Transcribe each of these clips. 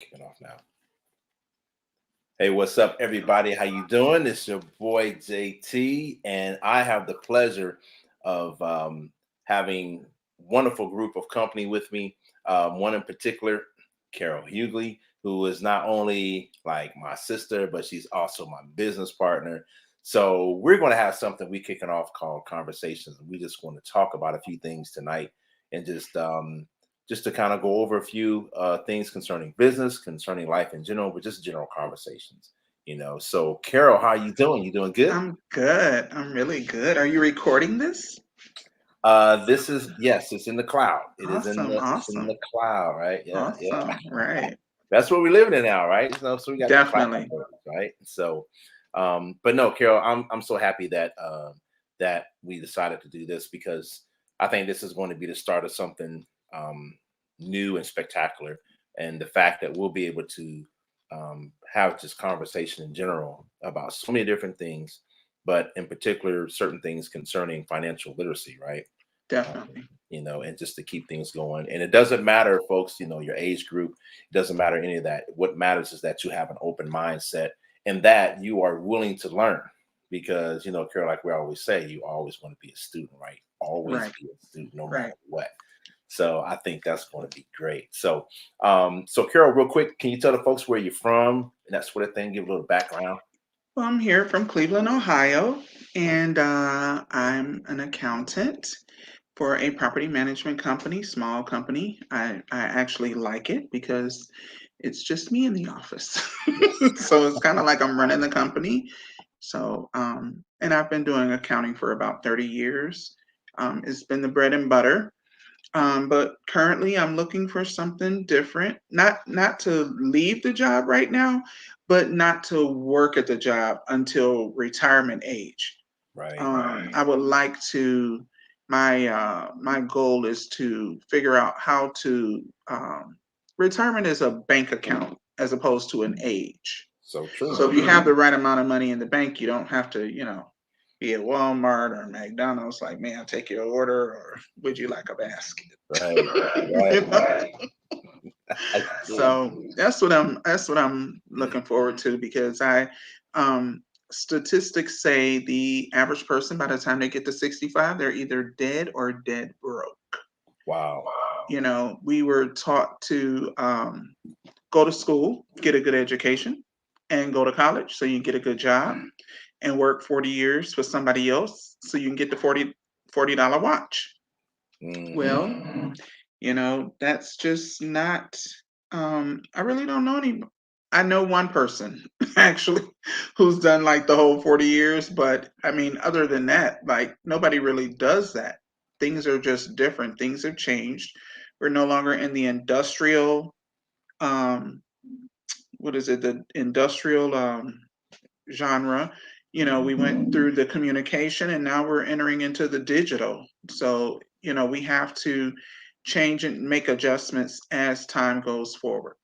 Kicking off now. Hey, what's up, everybody? How you doing? It's your boy JT, and I have the pleasure of having wonderful group of company with me. One in particular, Carol Hughley, who is not only like my sister, but she's also my business partner. So we're going to have something we kicking off called conversations. We just want to talk about a few things tonight, and just to kind of go over a few things concerning business, concerning life in general, but just general conversations. So Carol, how are you doing? You doing good? I'm good. I'm really good. Are you recording this? This is yes, it's in the cloud. Awesome, It's in awesome, the cloud, right? Yeah, yeah. awesome. Right. That's what we're living in now, right? So we got the cloud, Definitely. right? But no, Carol, I'm so happy that that we decided to do this because I think this is going to be the start of something new and spectacular, and the fact that we'll be able to have this conversation in general about so many different things, but in particular, certain things concerning financial literacy, right? Definitely. And just to keep things going. And it doesn't matter, folks, your age group, it doesn't matter any of that. What matters is that you have an open mindset and that you are willing to learn. Because, Carol, like we always say, you always want to be a student, right? Always Right. be a student, no matter Right. what. So I think that's going to be great. So Carol, real quick, can you tell the folks where you're from and that sort of thing? Give a little background. Well, I'm here from Cleveland, Ohio, and I'm an accountant for a property management company, small company. I actually like it because it's just me in the office. So it's kind of like I'm running the company. And I've been doing accounting for about 30 years. It's been the bread and butter. But currently, I'm looking for something different. Not to leave the job right now, but not to work at the job until retirement age. Right. I would like to. My goal is to figure out how to. Retirement is a bank account as opposed to an age. So true. So if you have the right amount of money in the bank, you don't have to, be at Walmart or McDonald's like, may I take your order or would you like a basket? Right. You Right. know? I see. So that's what I'm looking forward to because I statistics say the average person by the time they get to 65, they're either dead or dead broke. Wow. We were taught to go to school, get a good education, and go to college so you can get a good job and work 40 years for somebody else so you can get the $40 watch. Hmm. Well, that's just not, I really don't know any. I know one person actually who's done like the whole 40 years, but I mean, other than that, like nobody really does that. Things are just different. Things have changed. We're no longer in the industrial, um, what is it, the industrial genre. We went through the communication and now we're entering into the digital. So, we have to change and make adjustments as time goes forward.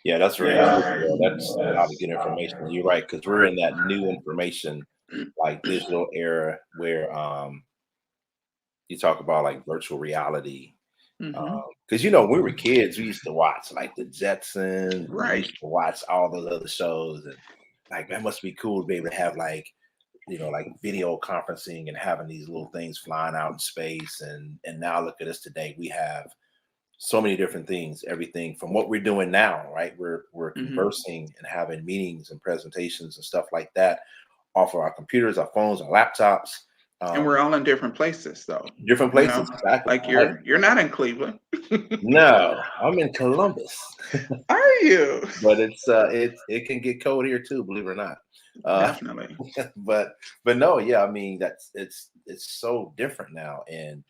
Yeah, that's very true. Well, that's a lot of good information. You're right, because we're in that new information, like digital era, where you talk about like virtual reality. Hmm. Because when we were kids, we used to watch like the Jetsons, and we Right. used to watch all those other shows, and like that must be cool to be able to have like like video conferencing and having these little things flying out in space, and now look at us today. We have so many different things, everything from what we're doing now, right? We're Hmm. conversing and having meetings and presentations and stuff like that off of our computers, our phones, our laptops, And we're um, all in different places though. different You know, places. Exactly. like you're not in Cleveland. No, I'm in Columbus, Are you? but it can get cold here too, believe it or not. Uh, Definitely. but but no, yeah, I mean that's it's so different now, and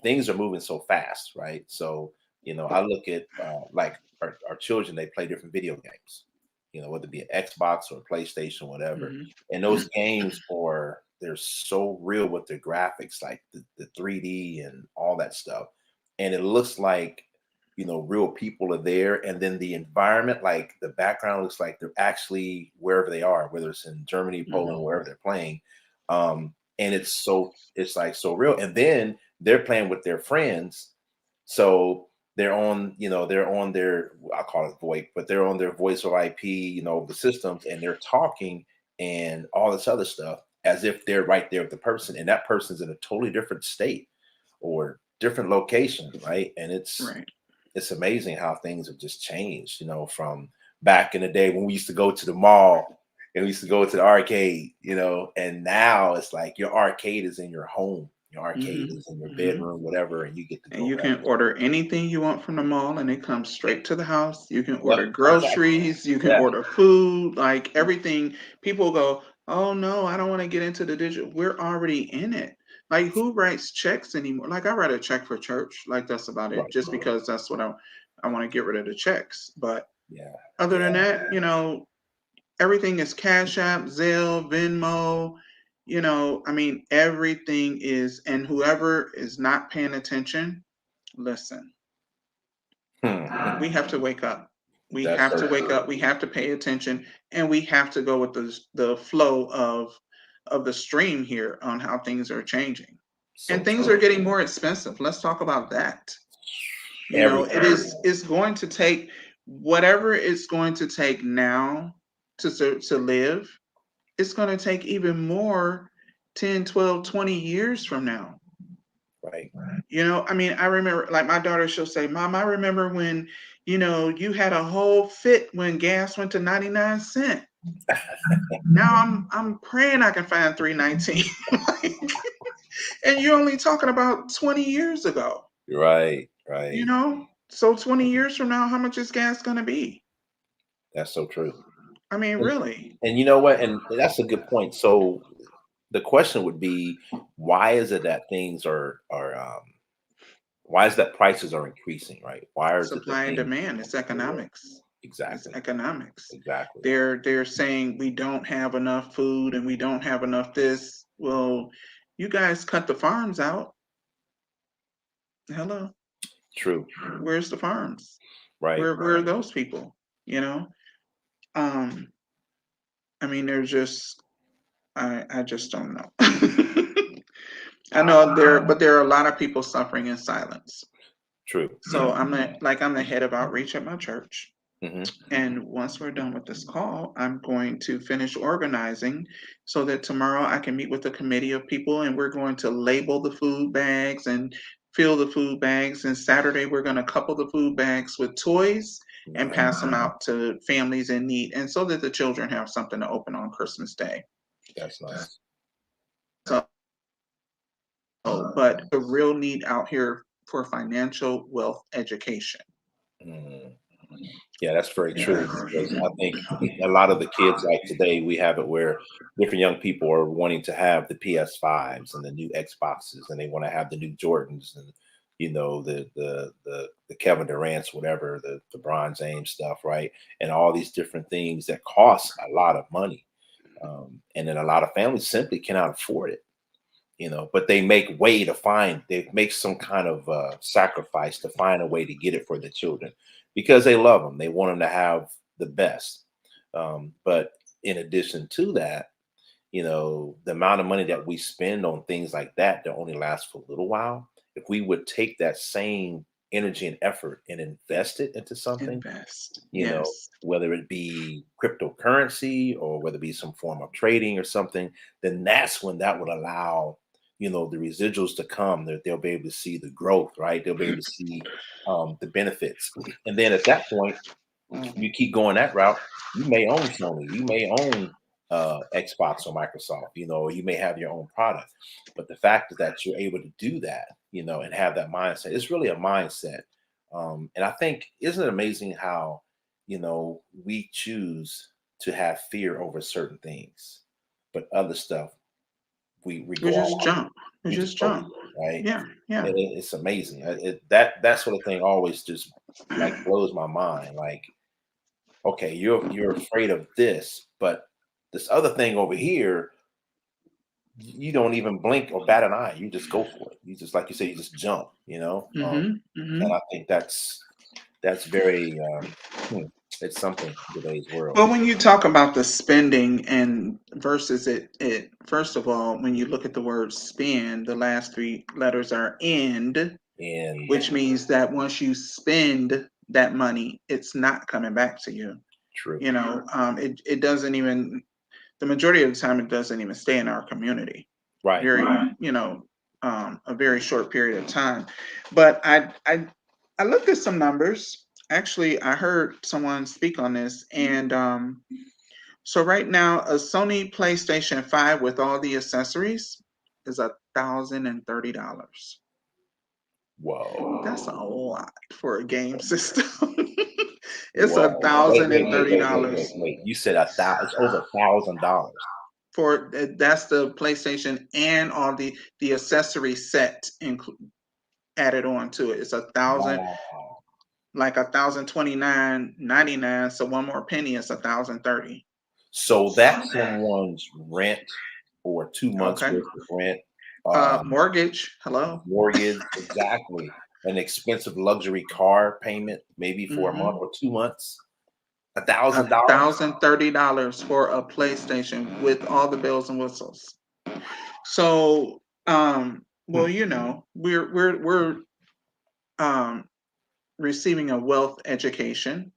things are moving so fast, right? So I look at like our children, they play different video games, whether it be an Xbox or a PlayStation, whatever, Hmm. and those games they're so real with their graphics, like the 3D and all that stuff, and it looks like real people are there, and then the environment, like the background looks like they're actually wherever they are, whether it's in Germany, Poland, Hmm. wherever they're playing. And it's like so real, and then they're playing with their friends, so they're on, they're on their, I call it VoIP, but they're on their voice over IP, the systems, and they're talking and all this other stuff as if they're right there with the person, and that person's in a totally different state or different location, right? And Right. it's amazing how things have just changed, from back in the day when we used to go to the mall and we used to go to the arcade, and now it's like your arcade is in your home. Your arcade Hmm. is in your Hmm. bedroom, whatever, and you get to And go you back. can order anything you want from the mall and it comes straight to the house. You can Yep, order exactly. groceries, you can Yeah. order food, like everything. People go, "Oh no, I don't want to get into the digital." We're already in it. Like who writes checks anymore? Like I write a check for church. Like that's about it. Right. Just because that's what I want to get rid of the checks. But Yeah. other Yeah. than that, everything is Cash App, Zelle, Venmo. I mean, everything is, and whoever is not paying attention, listen, we Hmm. have to wake up. We That's have so to wake true. up. We have to pay attention, and we have to go with the flow of the stream here on how things are changing. So And things true. are getting more expensive. Let's talk about that. Everything. It's going to take whatever it's going to take now to live, it's going to take even more 10, 12, 20 years from now. Right. I mean, I remember, like my daughter, she'll say, Mom, I remember when, you had a whole fit when gas went to 99 cents. Now I'm praying I can find 319. And you're only talking about 20 years ago, Right. you Right. know? So 20 years from now, how much is gas going to be? That's so true. I mean, And, really? and you know what? And that's a good point. So the question would be, why is it that things are why is that prices are increasing, right? Why is it that Supply and things demand. It's yeah, economics. It's exactly. economics. Exactly. They're saying we don't have enough food and we don't have enough this. Well, you guys cut the farms out. Hello, True. where's the farms? Right. Where are those people? You know, um, I mean, they're just I just don't know. I know but there are a lot of people suffering in silence. True. So Yeah. I'm the head of outreach at my church. Hmm. And once we're done with this call, I'm going to finish organizing so that tomorrow I can meet with a committee of people and we're going to label the food bags and fill the food bags. And Saturday, we're going to couple the food bags with toys and Nice. pass them out to families in need, and so that the children have something to open on Christmas Day. That's nice. So, but the real need out here for financial wealth education. Mm. Yeah, that's very true because I think a lot of the kids like today, we have it where different young people are wanting to have the PS5s and the new Xboxes, and they want to have the new Jordans and the Kevin Durant's, whatever, the Bron James stuff, right? And all these different things that cost a lot of money, and then a lot of families simply cannot afford it. But they make some kind of sacrifice to find a way to get it for the children because they love them. They want them to have the best. But in addition to that, the amount of money that we spend on things like that only last for a little while. If we would take that same energy and effort and invest it into something, Invest. Yes. whether it be cryptocurrency or whether it be some form of trading or something, then that's when that would allow, the residuals to come, that they'll be able to see the growth, right? They'll be able to see the benefits. And then at that point, you keep going that route, you may own Sony, you may own Xbox or Microsoft, or you may have your own product. But the fact is that you're able to do that, and have that mindset. It's really a mindset. And I think, isn't it amazing how, we choose to have fear over certain things, but other stuff we We go just all out. jump. We We just just go jump. for it, right? Yeah, yeah. It's amazing. That sort of thing always just like blows my mind. Like, okay, you're afraid of this, but this other thing over here, you don't even blink or bat an eye. You just go for it. You just, like you say, you just jump. Hmm. And Hmm. I think that's very hmm, it's something in today's world. But when you talk about the spending and versus it first of all, when you look at the word spend, the last three letters are end. And which means that once you spend that money, it's not coming back to you. true. You know, it doesn't even, the majority of the time, it doesn't even stay in our community. Right. Very, you know, a very short period of time. But I looked at some numbers. Actually, I heard someone speak on this, and so right now, a Sony PlayStation 5 with all the accessories is $1,030. Whoa. That's a lot for a game system. It's Whoa. $1,030 Wait. You said it's over $1,000. for that's the PlayStation and all the accessory set added on to it. It's Wow. like 1,029.99. So one more penny is 1,030. So that's someone's rent or 2 months Okay. worth of rent, Mortgage. Hello. mortgage, exactly. An expensive luxury car payment, maybe for a month Mhm. or 2 months. $1,000. $1,030 for a PlayStation with all the bells and whistles. So, well, you know, we're um receiving a wealth education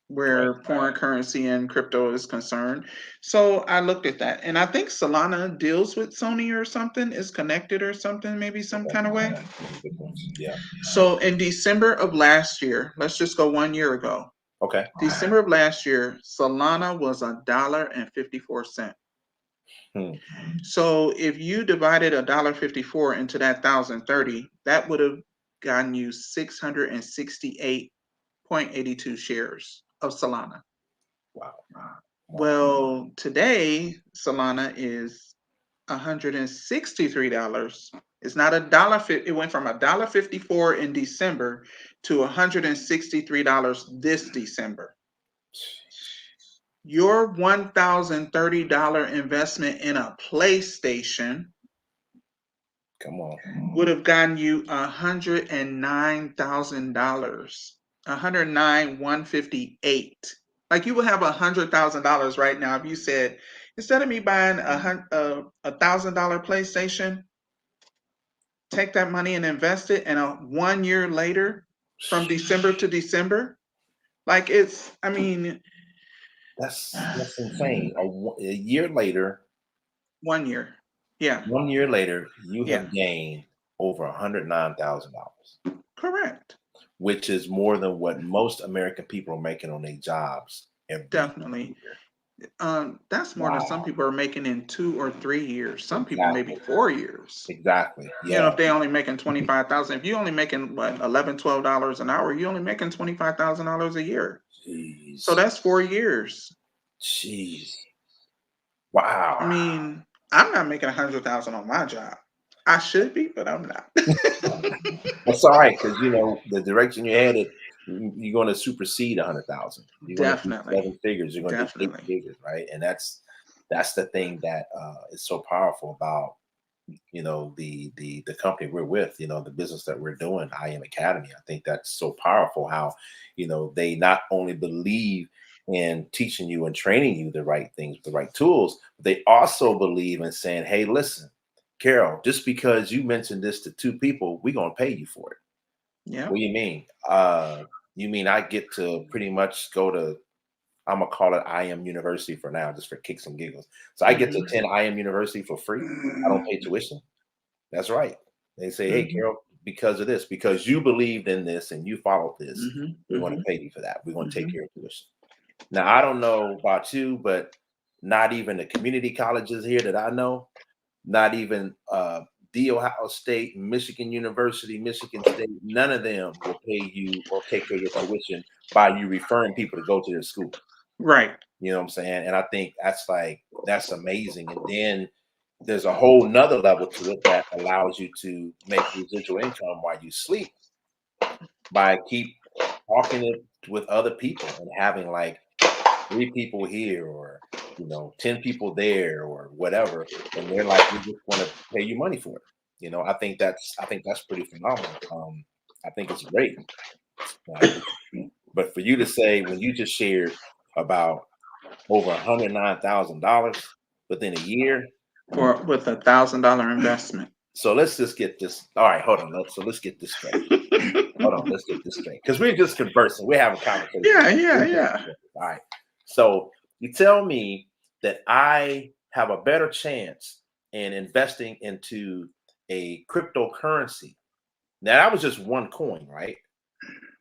Right. where foreign currency and crypto is concerned. So I looked at that, and I think Solana deals with Sony or something, is connected or something, maybe some Okay. kind of way. Good points. Yeah. So in December of last year, let's just go 1 year ago. Okay. December of last year, Solana was $1.54. Hmm. So if you divided $1.54 into that 1,030, that would have gotten you 668.82 shares of Solana. Wow. Well, today Solana is $163. It's not $1. It went from $1.54 in December to $163 this December. Your $1,030 investment in a PlayStation Come on. would have gotten you $109,000, 109,158. Like you would have $100,000 right now if you said, instead of me buying $1,000 PlayStation, take that money and invest it, and 1 year later, from December to December, like I mean, That's insane. A year later, 1 year, yeah, 1 year later, you yeah, have gained over $109,000, correct, which is more than what most American people are making on their jobs every definitely. year. That's more than some Wow. people are making in 2 or 3 years. Some people maybe Exactly. 4 years. Exactly. You know, Yeah. if they only making 25,000, if you only making what, 11, $12 an hour, you only making $25,000 a year. So Jeez. that's 4 years. Jeez. I Wow. mean, I'm not making 100,000 on my job. I should be, but I'm not. That's all right, because the direction you're headed, you're going to supersede 100,000. You're going to do Definitely, 7 figures. You're going to do eight definitely. figures, right? And that's the thing that is so powerful about the company we're with, the business that we're doing, I Am Academy. I think that's so powerful how they not only believe in teaching you and training you the right things, the right tools, but they also believe in saying, hey, listen, Carol, just because you mentioned this to two people, we're gonna pay you for it. Yeah. What do you mean? You mean I get to pretty much go to, I'm gonna call it I Am University for now, just for kicks and giggles. So I get to Hmm. attend I Am University for free. I don't pay tuition. That's right. They say, hey, Hmm. Carol, because of this, because you believed in this and you followed this, Hmm. we're going to Hmm. pay you for that. We're going to take Hmm. care of tuition. Now, I don't know about you, but not even the community colleges here that I know, not even The Ohio State, Michigan University, Michigan State, none of them will pay you or take care of your tuition by you referring people to go to their school. Right. You know what I'm saying? And I think that's amazing. And then there's a whole nother level to it that allows you to make residual income while you sleep by keep talking with other people and having like 3 people here or 10 people there or whatever, and they're like, we just want to pay you money for it. I think that's pretty phenomenal. I think it's great. Uh, but for you to say when you just shared about over $109,000 within a year. For with $1,000 investment. So let's just get this. All right, hold on. Let's get this straight. Hold on, let's get this straight. Because we're just conversing. We're having conversation. Yeah, yeah, yeah. All right. So you tell me that I have a better chance in investing into a cryptocurrency. Now that was just one coin, right?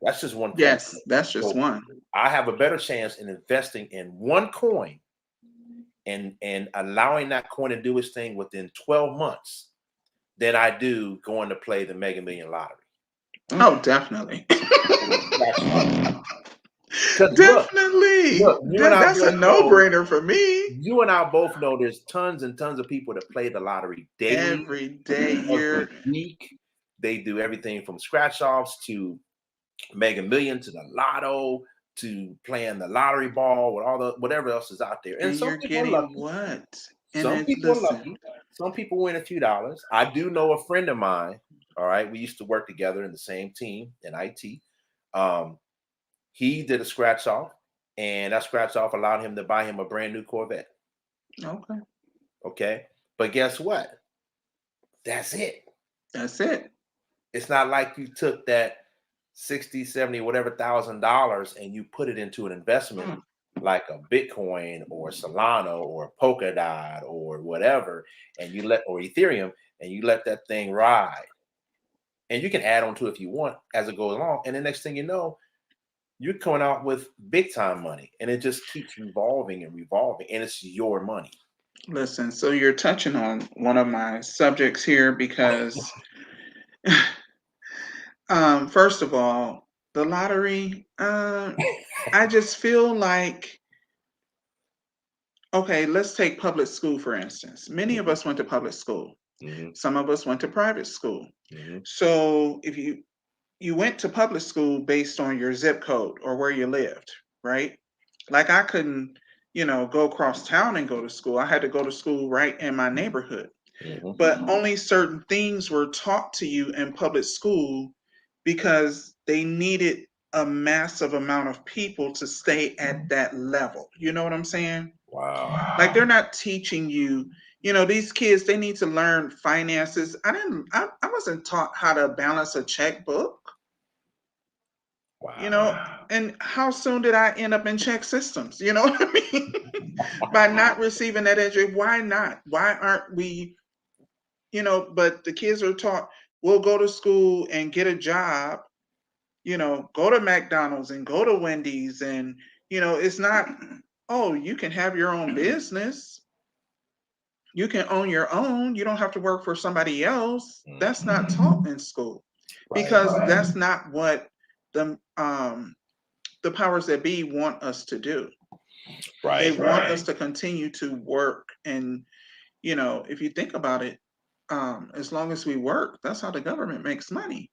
That's just one coin. Yes, that's just So one. I have a better chance in investing in one coin and allowing that coin to do its thing within 12 months than I do going to play the Mega Million lottery. Oh, definitely. Because Definitely. look, you and I That's a both know, no-brainer for me. you and I both know there's tons and tons of people that play the lottery daily, Every day every you're week. They do everything from scratch offs to Mega Million to the lotto to playing the lottery ball with all the whatever else is out there. And and some you're people are getting lucky. what? And Some it people are listen, lucky. Some people win a few dollars. I do know a friend of mine. All right, we used to work together in the same team in IT. Um, he did a scratch off, and that scratch off allowed him to buy him a brand new Corvette. okay, Okay, but guess what? That's it. that's it. It's not like you took that 60, 70, whatever $1,000 and you put it into an investment Mm. like a Bitcoin or Solana or Polkadot or whatever, and you let or Ethereum and you let that thing ride. And you can add on to it if you want as it goes along. And the next thing you know, you're coming out with big time money and it just keeps revolving and revolving and it's your money. Listen, so you're touching on one of my subjects here because first of all, the lottery, I just feel like, okay, let's take public school for instance. Many of Mhm, us went to public school. mhm, Some of us went to private school. mhm. So if you went to public school based on your zip code or where you lived, right? Like I couldn't, go across town and go to school. I had to go to school right in my neighborhood. Mhm. But only certain things were taught to you in public school because they needed a massive amount of people to stay at that level. You know what I'm saying? Wow. Like they're not teaching you, these kids, they need to learn finances. I wasn't taught how to balance a checkbook, Wow. and how soon did I end up in check systems? You know what I mean? By not receiving that education, why not? Why aren't we, but the kids are taught, we'll go to school and get a job, go to McDonald's and go to Wendy's. And, it's not, oh, you can have your own business. You can own your own. You don't have to work for somebody else. That's not taught in school Right. because that's not what the powers that be want us to do. They Right. want us to continue to work. And, if you think about it, as long as we work, that's how the government makes money.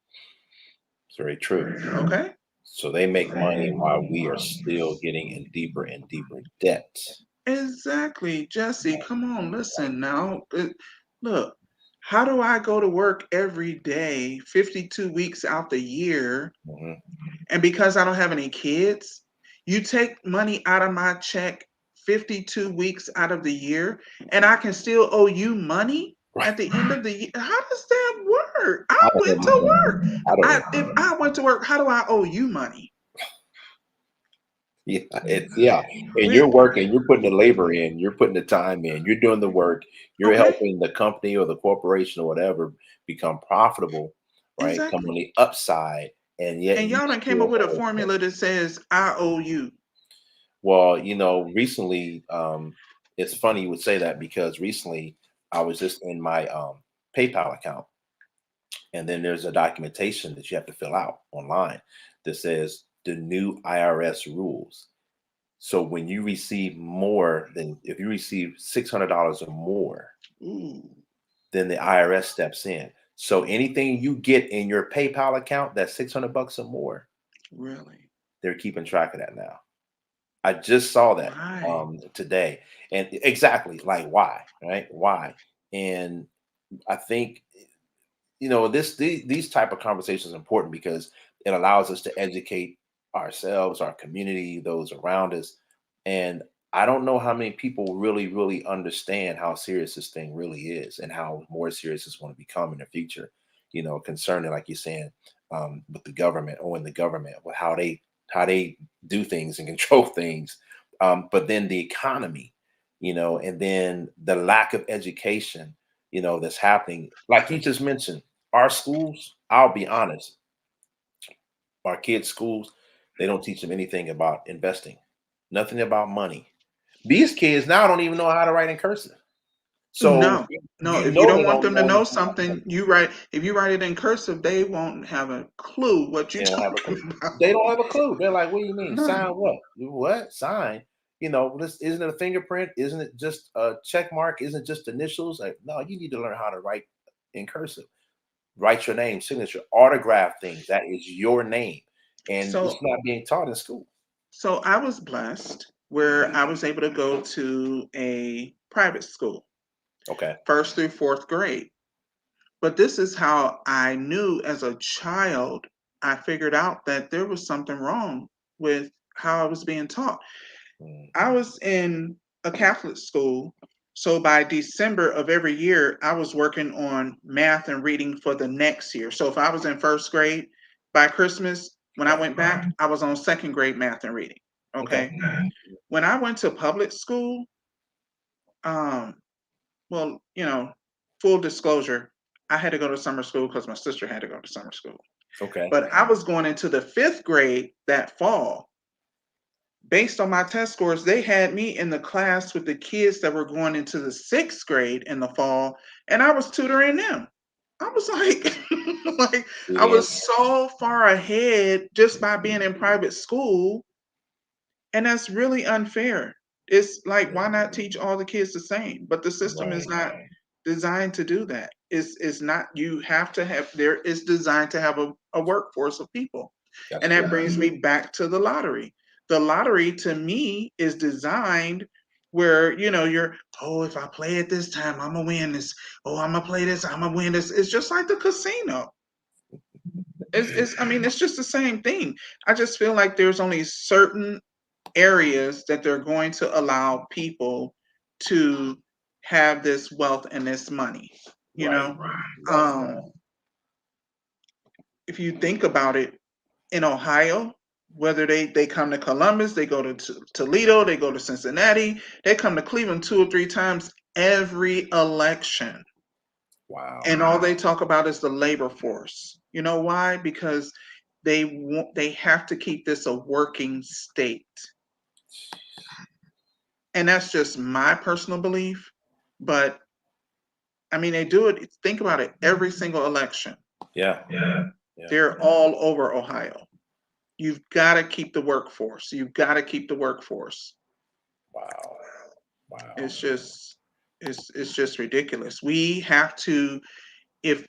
It's very true. Okay. So they make money while we are still getting in deeper and deeper debt. Exactly. Jesse, come on, listen now. Look, how do I go to work every day, 52 weeks out the year? Mhm. And because I don't have any kids, you take money out of my check 52 weeks out of the year, and I can still owe you money Right. at the end of the year. How does that work? I I don't went to understand. work. I don't If understand. I went to work, how do I owe you money? Yeah, it's yeah. And We you're working, you're putting the labor in, you're putting the time in, you're doing the work, you're okay, helping the company or the corporation or whatever become profitable, right? Come on exactly. the upside, and yet And you y'all done came up still with a owe them. formula that says I owe you. Well, recently, it's funny you would say that because recently I was just in my PayPal account, and then there's a documentation that you have to fill out online that says the new IRS rules. So when you receive more than if you receive $600 or more, Ooh, then the IRS steps in. So anything you get in your PayPal account that's 600 bucks or more, really? they're keeping track of that now. I just saw that Why? today, and exactly like why, right? Why? And I think these type of conversations are important because it allows us to educate ourselves, our community, those around us. And I don't know how many people really, really understand how serious this thing really is and how more serious it's going to become in the future. concerning, like you're saying, with the government or in the government, with how they do things and control things. But then the economy, and then the lack of education, that's happening. Like you just mentioned, our schools, I'll be honest, our kids' schools, they don't teach them anything about investing, nothing about money. These kids now don't even know how to write in cursive. So No, no. If you they don't want don't them to know know anything about something, money. you write. If you write it in cursive, they won't have a clue what you're They don't have a clue. talking about. They don't have a clue. They're like, "What do you mean? Sign None. what? What? Sign? This isn't it a fingerprint? Isn't it just a check mark? Isn't it just initials?" Like, no, you need to learn how to write in cursive. Write your name, signature, autograph things. That is your name, and it's So, not being taught in school. so I was blessed where I was able to go to a private school, Okay. first through fourth grade. But this is how I knew as a child, I figured out that there was something wrong with how I was being taught. Mm, I was in a Catholic school. So by December of every year, I was working on math and reading for the next year. So if I was in first grade, by Christmas, when I right. went back, I was on second grade math and reading. Okay. Okay. When I went to public school, um, well, full disclosure, I had to go to summer school because my sister had to go to summer school. Okay. But I was going into the fifth grade that fall. Based on my test scores, they had me in the class with the kids that were going into the sixth grade in the fall, and I was tutoring them. I was like, like I Brilliant. was so far ahead just by being in private school, and that's really unfair. It's like, why not teach all the kids the same? But the system is Right. not designed to do that. It's not. You have to have. There is designed to have a workforce of people, That's and that correct. brings me back to the lottery. The lottery to me is designed where you're, oh, if I play it this time I'm gonna win this. Oh, I'm gonna play this, I'm gonna win this. It's just like the casino. It's I mean, it's just the same thing. I just feel like there's only certain areas that they're going to allow people to have this wealth and this money. You Right. know, Right. um, if you think about it, in Ohio, whether they come to Columbus, they go to Toledo, they go to Cincinnati, they come to Cleveland 2 or 3 times every election, Wow. and all they talk about is the labor force. You know why? Because they have to keep this a working state. And that's just my personal belief. But I mean, they do it. Think about it. Every single election, Yeah. Yeah. they're all over Ohio. You've got to keep the workforce. You've got to keep the workforce. Wow. Wow. It's just, it's just ridiculous. We have to, if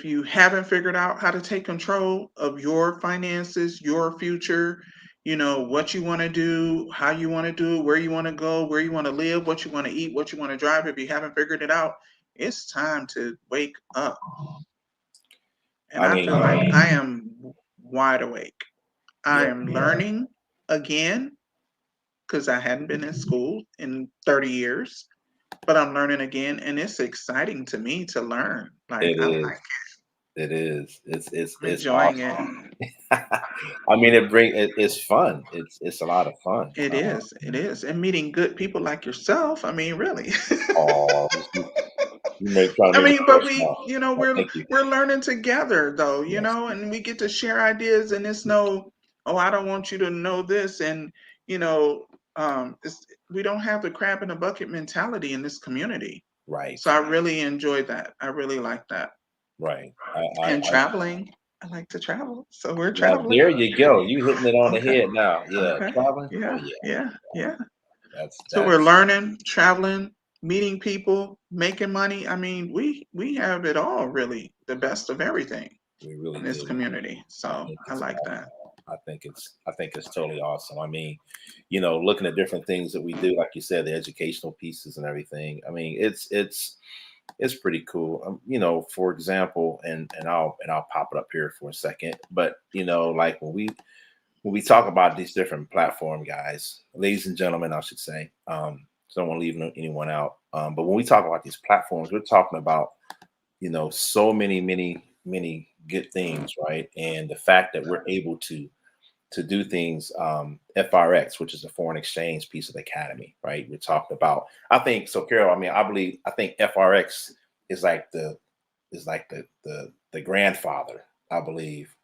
you haven't figured out how to take control of your finances, your future, what you want to do, how you want to do it, where you want to go, where you want to live, what you want to eat, what you want to drive. If you haven't figured it out, it's time to wake up. And I I feel like mean, I am wide awake. I yeah. am learning again because I hadn't been in school in 30 years, but I'm learning again, and it's exciting to me to learn. Like, It I is. like It is. I'm It's enjoying it. awesome. I mean, it's fun. It's a lot of fun. It is. It is. And meeting good people like yourself. I mean, really. Oh, you trying to I make me mean, but we, personal. Oh, we're thank you. we're learning together though, Yes. and we get to share ideas, and it's no, oh, I don't want you to know this, and you know, it's, we don't have the crab in the bucket mentality in this community. Right. So I really enjoy that. I really like that. Right. And traveling, I like to travel. So we're Now traveling. there you go. You hitting it on the Okay. head now. Yeah. Okay. Traveling. Oh Yeah. yeah. Yeah. Yeah. That's So we're that's learning, traveling, meeting people, making money. I mean, we have it all really, the best of everything we really in this do. community. I So think I it's like that. awesome. I think it's totally awesome. I mean, looking at different things that we do, like you said, the educational pieces and everything. I mean, it's pretty cool. For example, and I'll pop it up here for a second. But like when we talk about these different platform guys, ladies and gentlemen, I should say, so I don't want to leave anyone out. But when we talk about these platforms, we're talking about so many many good things, right? And the fact that we're able to do things, FRX, which is a foreign exchange piece of the academy, right? We talked about, I think so, Carol. I mean, I think FRX is like the grandfather, I believe,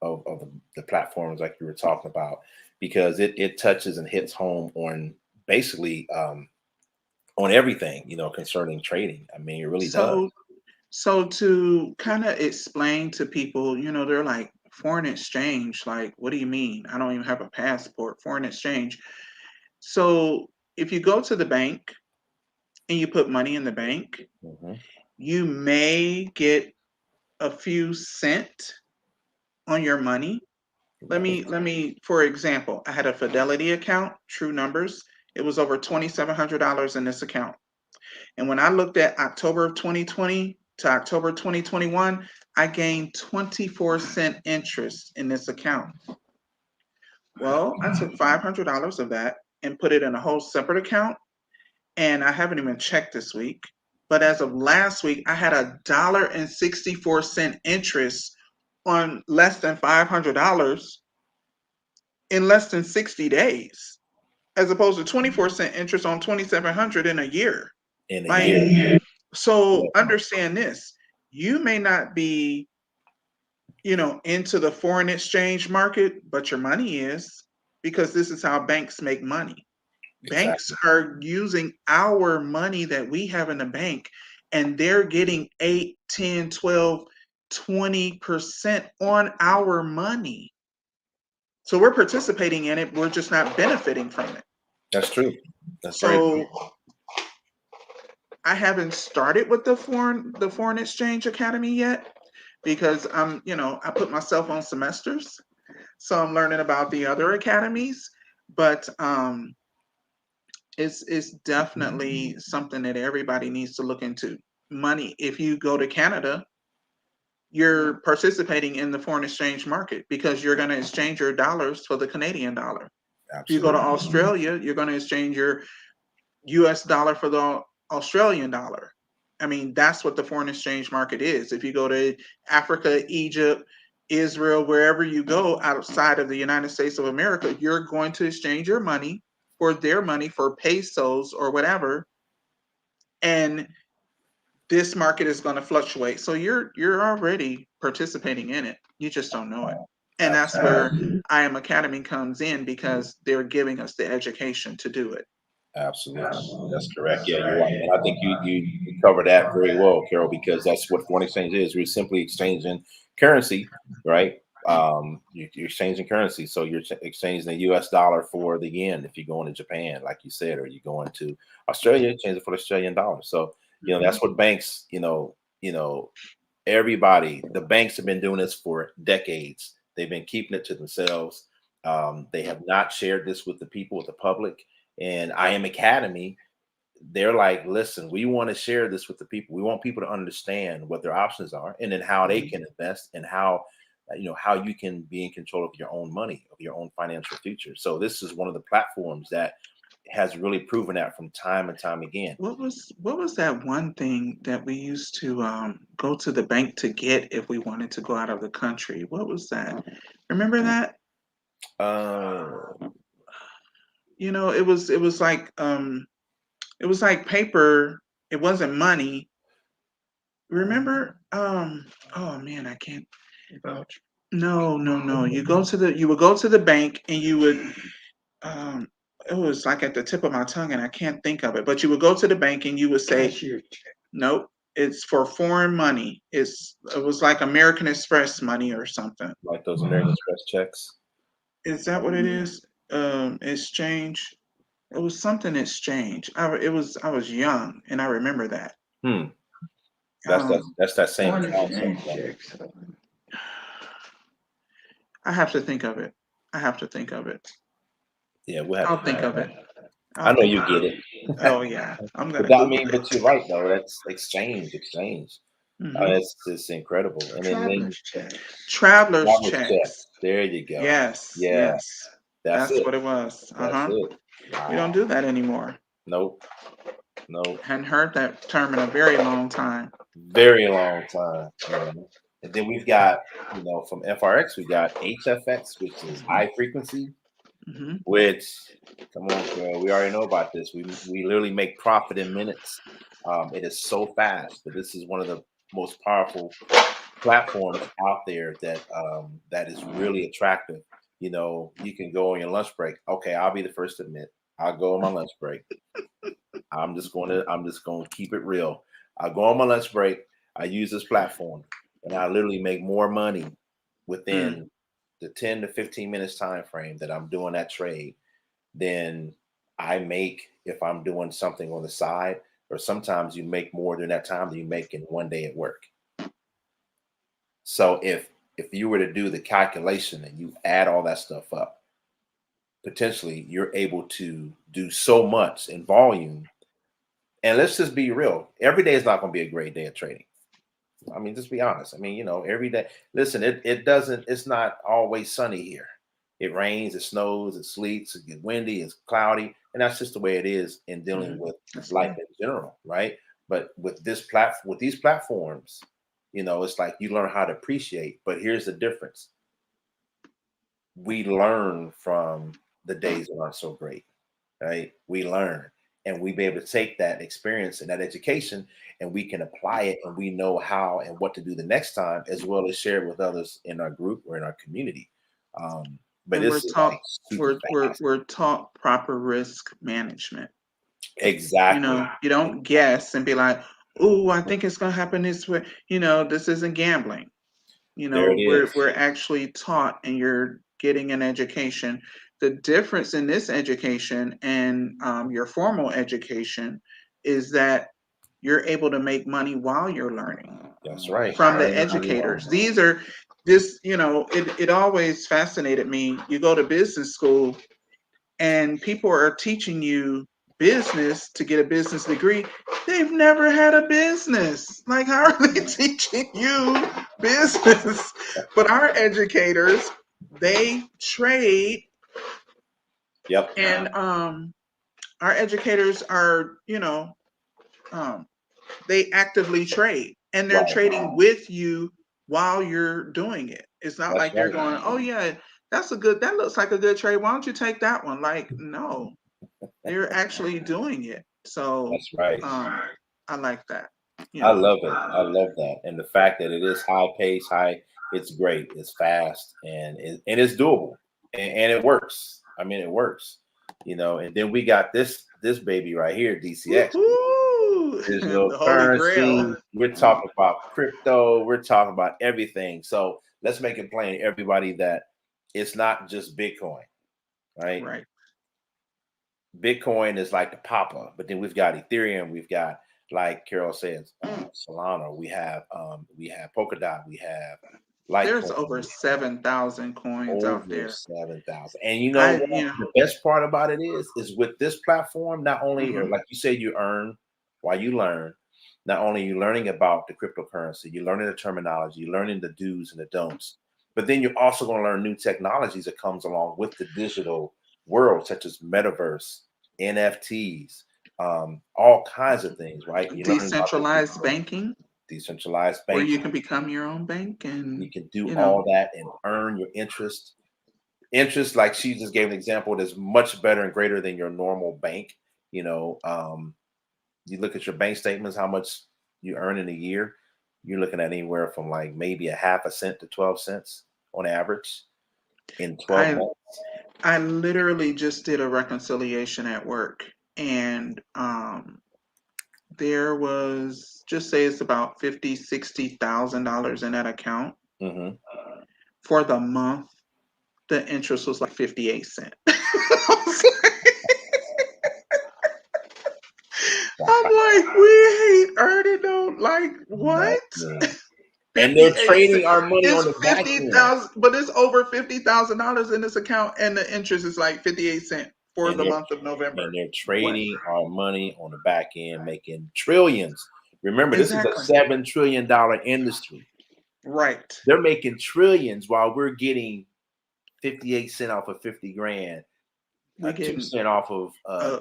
of the platforms like you were talking about, because it touches and hits home on basically on everything, concerning trading. I mean, it really does. So, so to kind of explain to people, they're like, foreign exchange, like, what do you mean? I don't even have a passport. Foreign exchange. So if you go to the bank and you put money in the bank, Mhm. you may get a few cent on your money. Right. Let me, for example, I had a Fidelity account, True Numbers. It was over $2,700 in this account. And when I looked at October of 2020 to October 2021, I gained 24-cent interest in this account. Well, I took $500 of that and put it in a whole separate account. And I haven't even checked this week. But as of last week, I had $1.64 interest on less than $500 in less than 60 days, as opposed to 24-cent interest on 2,700 in a year. In a year. Like, Yeah, so understand this. You may not be, into the foreign exchange market, but your money is, because this is how banks make money. Banks exactly. are using our money that we have in the bank, and they're getting 8, 10, 12, 20% on our money. So we're participating in it, we're just not benefiting from it. That's true. That's very true. So I haven't started with the foreign exchange academy yet, because I put myself on semesters, so I'm learning about the other academies. But it's definitely something that everybody needs to look into. Money, if you go to Canada, you're participating in the foreign exchange market, because you're going to exchange your dollars for the Canadian dollar. If you go to Absolutely. Australia, you're going to exchange your US dollar for the Australian dollar. I mean, that's what the foreign exchange market is. If you go to Africa, Egypt, Israel, wherever you go outside of the United States of America, you're going to exchange your money for their money, for pesos or whatever. And this market is going to fluctuate. So you're already participating in it. You just don't know it. And that's Absolutely. where I Am Academy comes in, because they're giving us the education to do it. Absolutely. That's correct. Yeah, you're right. And I think you covered that very well, Carol, because that's what foreign exchange is. We're simply exchanging currency, right? You're exchanging currency. So you're exchanging the US dollar for the yen if you're going to Japan, like you said, or you're going to Australia, exchange it for the Australian dollar. So, Mhm. that's what banks, everybody, the banks have been doing this for decades. They've been keeping it to themselves. They have not shared this with the people, with the public. And I Am Academy, they're like, listen, we want to share this with the people. We want people to understand what their options are, and then how they can invest, and how how you can be in control of your own money, of your own financial future. So this is one of the platforms that has really proven that from time and time again. What was that one thing that we used to go to the bank to get if we wanted to go out of the country? What was that? Remember that? Uh, It was like paper. It wasn't money. Remember? Oh man, I can't. No, no, no. You would go to the bank, and you would um it was like at the tip of my tongue, and I can't think of it. But you would go to the bank and you would say, nope, it's for foreign money. It was like American Express money or something. like those American Express checks. Is that what it is? Exchange. It was something exchange. I was young, and I remember that. Hmm. Um, That's that same concept, though. I have to think of it. I have to think of it. Yeah, we'll have to I'll think think of about it. it. I I'll know think you of get it. it. Oh yeah, I'm But gonna that, I Google mean, it. but you're right though. That's exchange. Hmm. It's incredible. And then Traveler's traveler's checks. checks. There you go. Yes, Yeah, yes. that's That's it. what it was. That's Uh-huh. it. We don't Wow. do that anymore. Nope. Nope. Hadn't heard that term in a very long time. Very long time. And then we've got, from FRX, we got HFX, which is high frequency, Mm-hmm. which, come on, girl, we already know about this. We literally make profit in minutes. It is so fast, but this is one of the most powerful platforms out there that is really attractive. You can go on your lunch break. Okay, I'll be the first to admit, I'll go on my lunch break. I'm just going to keep it real. I go on my lunch break. I use this platform, and I literally make more money within the 10 to 15 minutes time frame that I'm doing that trade than I make if I'm doing something on the side. Or sometimes you make more during that time than you make in one day at work. So if you were to do the calculation and you add all that stuff up, potentially you're able to do so much in volume. And let's just be real. Every day is not going to be a great day of trading. I mean, just be honest. I mean, every day. Listen, it's not always sunny here. It rains, it snows, it sleets, it gets windy, it's cloudy. And that's just the way it is in dealing with life in general, right? But with these platforms, it's like you learn how to appreciate. But here's the difference. We learn from the days that aren't so great, right? We learn, and we be able to take that experience and that education, and we can apply it, and we know how and what to do the next time, as well as share it with others in our group or in our community. But And it's like super fast. we're taught proper risk management. Exactly. You don't guess and be like, "Oh, I think it's gonna happen this way." This isn't gambling. There it is. We're actually taught, and you're getting an education. The difference in this education and your formal education is that you're able to make money while you're learning. That's right. From the educators. These are this, it always fascinated me. You go to business school and people are teaching you business to get a business degree. They've never had a business. Like, how are they teaching you business? But our educators, they trade. Yep. And our educators are, they actively trade, and they're trading with you while you're doing it. It's not like they're going, "Oh yeah, that looks like a good trade. Why don't you take that one?" Like, no, they're actually doing it. So that's right. I like that. I love it. I love that. And the fact that it is high pace, it's great. It's fast and it's doable. And it works. I mean, it works. And then we got this baby right here, DCX. Digital currency. We're talking about crypto. We're talking about everything. So let's make it plain, everybody, that it's not just Bitcoin, right? Right. Bitcoin is like the papa, but then we've got Ethereum. We've got, like Carol says, Solana. We have Polkadot. We have Litecoin. There's over 7,000 coins out there. 7,000. And the best part about it is with this platform, not only, like you said, you earn while you learn. Not only are you learning about the cryptocurrency, you're learning the terminology, you're learning the do's and the don'ts, but then you're also going to learn new technologies that comes along with the digital world, such as metaverse, NFTs, all kinds of things, right? Decentralized banking. Where you can become your own bank, and you can do all that and earn your interest. Interest, like she just gave an example, is much better and greater than your normal bank. You look at your bank statements, how much you earn in a year. You're looking at anywhere from like maybe a half a cent to 12 cents on average in 12 months. I literally just did a reconciliation at work, and there was, just say it's about $50,000-$60,000 in that account. For the month, the interest was like 58 cents. I'm like, we ain't earning no, like, what? And they're trading our money on the back end. But it's over $50,000 in this account, and the interest is like 58 cents for the month of November. And they're trading our money on the back end, making trillions. Remember, this is a $7 trillion industry. Right. They're making trillions while we're getting 58 cents off of 50 grand. We getting 2% off of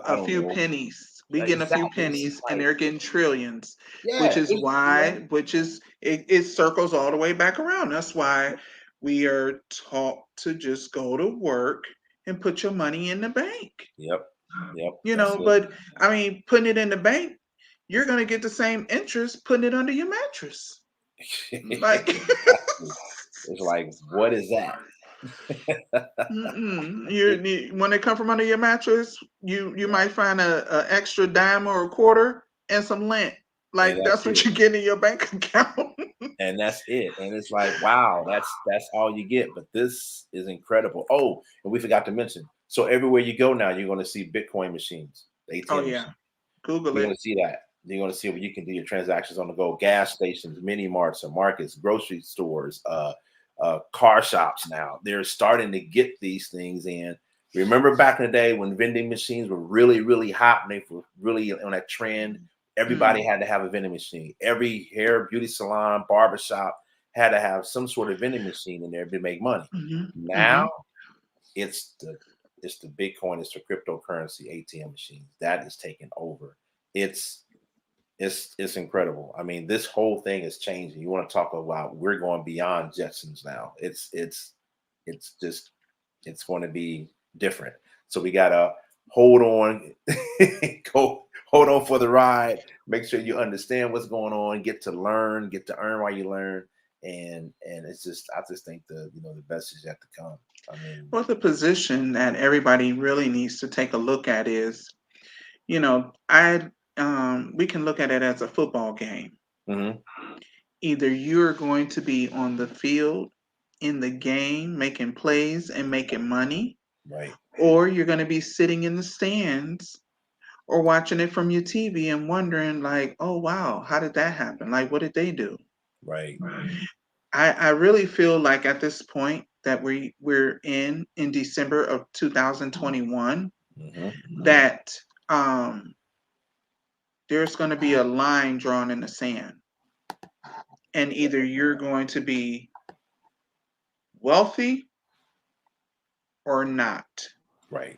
I a don't few know pennies. We getting a few exactly. It's pennies, and like, they're getting trillions, which yeah, is why, it circles all the way back around. That's why we are taught to just go to work and put your money in the bank. yep, yep, You that's know, but I mean, putting it in the bank, you're gonna get the same interest putting it under your mattress. it. Like, Exactly. It's like, what is that? when they come from under your mattress, you Yeah, might find a extra dime or a quarter and some lint. and Like, that's that's what it. you get in your bank account. And that's it. And it's like, wow, that's all you get. But this is incredible. Oh, and we forgot to mention. So everywhere you go now, you're going to see Bitcoin machines, Oh ATM yeah, machines. Google You're going it. to see that. You're going to see where you can do your transactions on the go. Gas stations, mini marts, or markets, grocery stores, car shops. Now they're starting to get these things in. Remember back in the day when vending machines were really, really hot and they were really on that trend. Everybody Mm, had to have a vending machine. Every hair, beauty salon, barbershop had to have some sort of vending machine in there to make money. mhm, Now mhm. it's the it's the Bitcoin, it's the cryptocurrency ATM machines that is taking over. It's it's incredible. I mean, this whole thing is changing. You want to talk about we're going beyond Jetsons now. It's just it's going to be different. So we gotta hold on, go hold on for the ride. Make sure you understand what's going on. Get to learn, get to earn while you learn, and it's just I just think the best is yet to come. I mean, Well, the position that everybody really needs to take a look at is, I we can look at it as a football game. mhm, Either you're going to be on the field in the game making plays and making money, right, or you're going to be sitting in the stands or watching it from your TV and wondering, like, oh wow, how did that happen? Like, what did they do? right, I really feel like at this point that we're in December of 2021, mhm, that um there's going to be a line drawn in the sand, and either you're going to be wealthy or not, right,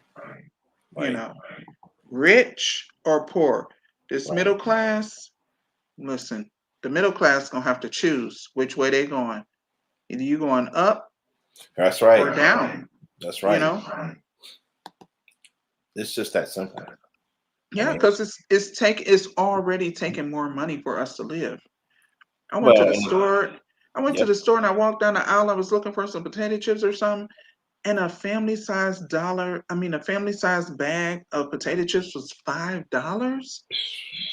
you right, know, rich or poor. This right. middle class, listen, the middle class gonna have to choose which way they going. Either you going up That's or right. down, That's you right. know? It's just that simple. I Yeah, mean, because it's already taking more money for us to live. I went to well, the and store. I went to yep. the store and I walked down the aisle. I was looking for some potato chips or something, and a family sized bag of potato chips was $5.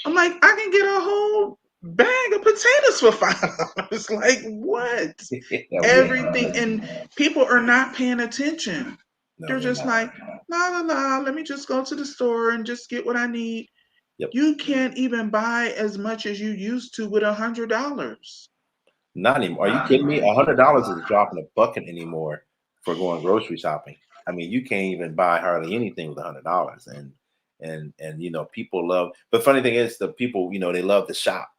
I'm like, I can get a whole bag of potatoes for $5. Like, what? Yeah, Everything, and people are not paying attention. no, They're they're just not. like, la la la, let me just go to the store and just get what I need. Yep. You can't even buy as much as you used to with $100. Not anymore. Are you kidding me? $100 is a drop in a bucket anymore for going grocery shopping. I mean, you can't even buy hardly anything with $100. And people love. The funny thing is, the people they love to shop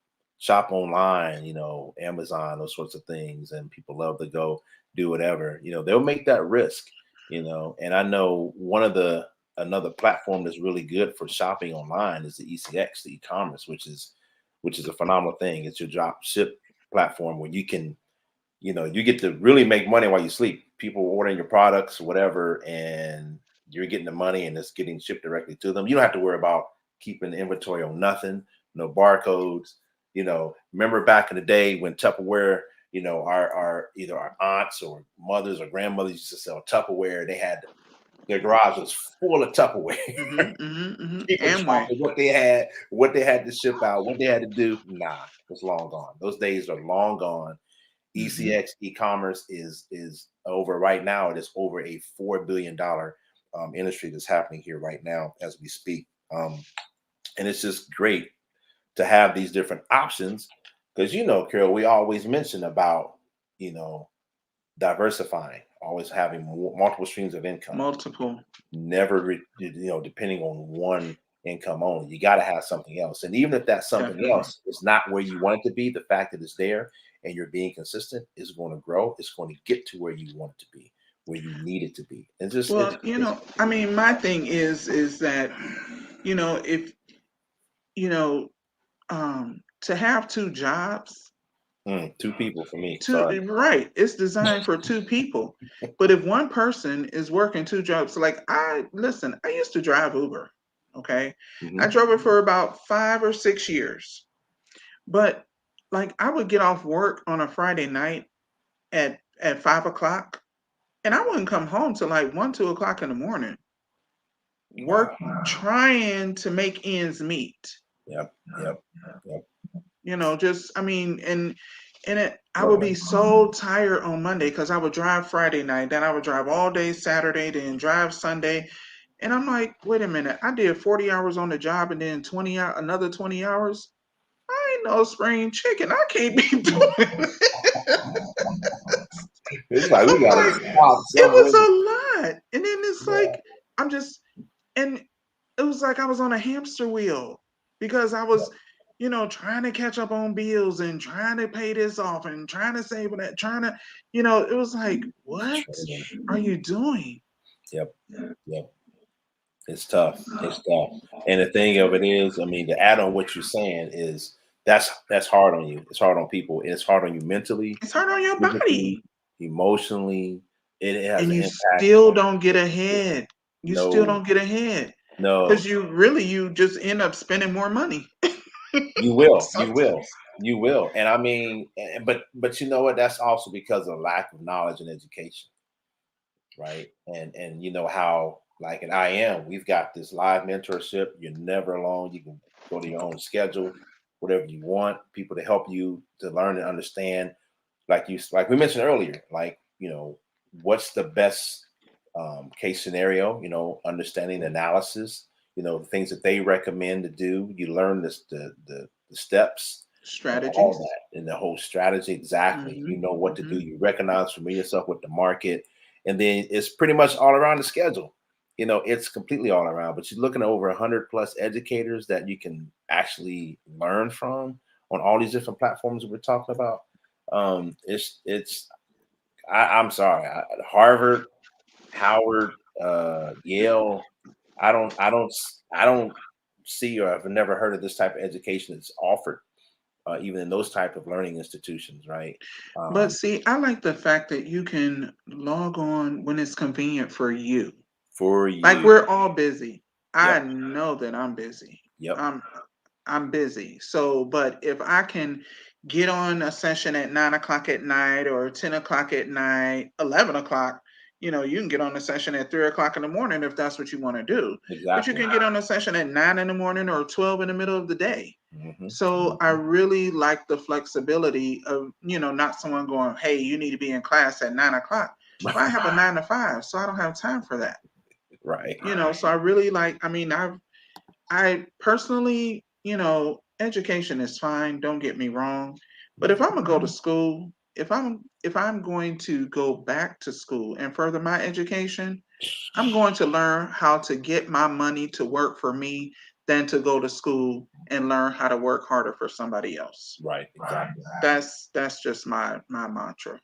online. Amazon, those sorts of things, and people love to go do whatever. They'll make that risk. And I know one of the another platform that's really good for shopping online is the ECX, the e-commerce, which is a phenomenal thing. It's your drop ship platform where you get to really make money while you sleep. People ordering your products, whatever, and you're getting the money and it's getting shipped directly to them. You don't have to worry about keeping the inventory on nothing, no barcodes. Remember back in the day when Tupperware, our either our aunts or mothers or grandmothers used to sell Tupperware. They had their garage was full of Tupperware. People Amway. dropping what they had to ship out, what they had to do. Nah, it's long gone. Those days are long gone. hmm ECX e-commerce is over right now. It is over a $4 billion industry that's happening here right now as we speak. And it's just great to have these different options because Carol, we always mention about you know diversifying, always having multiple streams of income, Multiple. never depending on one income only. You got to have something else, and even if that something Definitely. else is not where you want it to be, the fact that it's there and you're being consistent is going to grow. It's going to get to where you want it to be. where you need it to be. It's just Well, I mean, my thing is that, if, you know, to have two jobs, two people for me. two, Sorry. right, it's designed for two people. But if one person is working two jobs, like I used to drive Uber. Okay. I Mhm. drove it for about 5 or 6 years. But like I would get off work on a Friday night at 5 o'clock, and I wouldn't come home till like 1, 2 o'clock in the morning. Work Wow. trying to make ends meet. Yep. Yep. Yep. Just I mean, I would be so tired on Monday because I would drive Friday night, then I would drive all day Saturday, then drive Sunday. And I'm like, wait a minute, I did 40 hours on the job and then another 20 hours. I ain't no spring chicken. I can't be doing It's like we I'm gotta like, stop it was somewhere. a lot. And then it's Yeah. like, I'm just, and it was like I was on a hamster wheel because I was, trying to catch up on bills and trying to pay this off and trying to save that, it was like, what Training. are you doing? Yep. Yep. It's tough. It's tough. And the thing of it is, I mean, to add on what you're saying is that's hard on you. It's hard on people. It's hard on you mentally, It's hard on your physically, body. emotionally. It has And an you impact still on don't get ahead. You still no, don't get ahead no. because you just end up spending more money. You will, you will, Sometimes. you will. And I mean, but you know what? That's also because of lack of knowledge and education, right? And you know how like at IM, we've got this live mentorship. You're never alone. You can go to your own schedule, whatever you want, people to help you to learn and understand. Like we mentioned earlier, like, what's the best case scenario, understanding analysis, the things that they recommend to do. You learn the steps and all Strategies. that and the whole strategy exactly. You Hmm. know what to do. Hmm. You recognize familiar yourself with the market, and then it's pretty much all around the schedule. It's completely all around. But you're looking at over 100 plus educators that you can actually learn from on all these different platforms that we're talking about. I'm sorry, Harvard, Howard, Yale. I don't see or I've never heard of this type of education that's offered, even in those type of learning institutions, right? But Um, see, I like the fact that you can log on when it's convenient for you. for Like you. we're all busy. I Yep. know that I'm busy. Yep. I'm busy. So, but if I can get on a session at 9 o'clock at night or 10 o'clock at night, 11 o'clock, you can get on a session at 3 o'clock in the morning if that's what you want to do. But you Exactly. can get on a session at 9 in the morning or 12 in the middle of the day. Hmm. So I really like the flexibility of, not someone going, hey, you need to be in class at 9 o'clock. Well, I have a 9 to 5, so I don't have time for that. Right. So I really like, I mean, I personally, education is fine, don't get me wrong. But if I'm gonna go to school, if I'm going to go back to school and further my education, I'm going to learn how to get my money to work for me than to go to school and learn how to work harder for somebody else. Right. Exactly. That's just my mantra.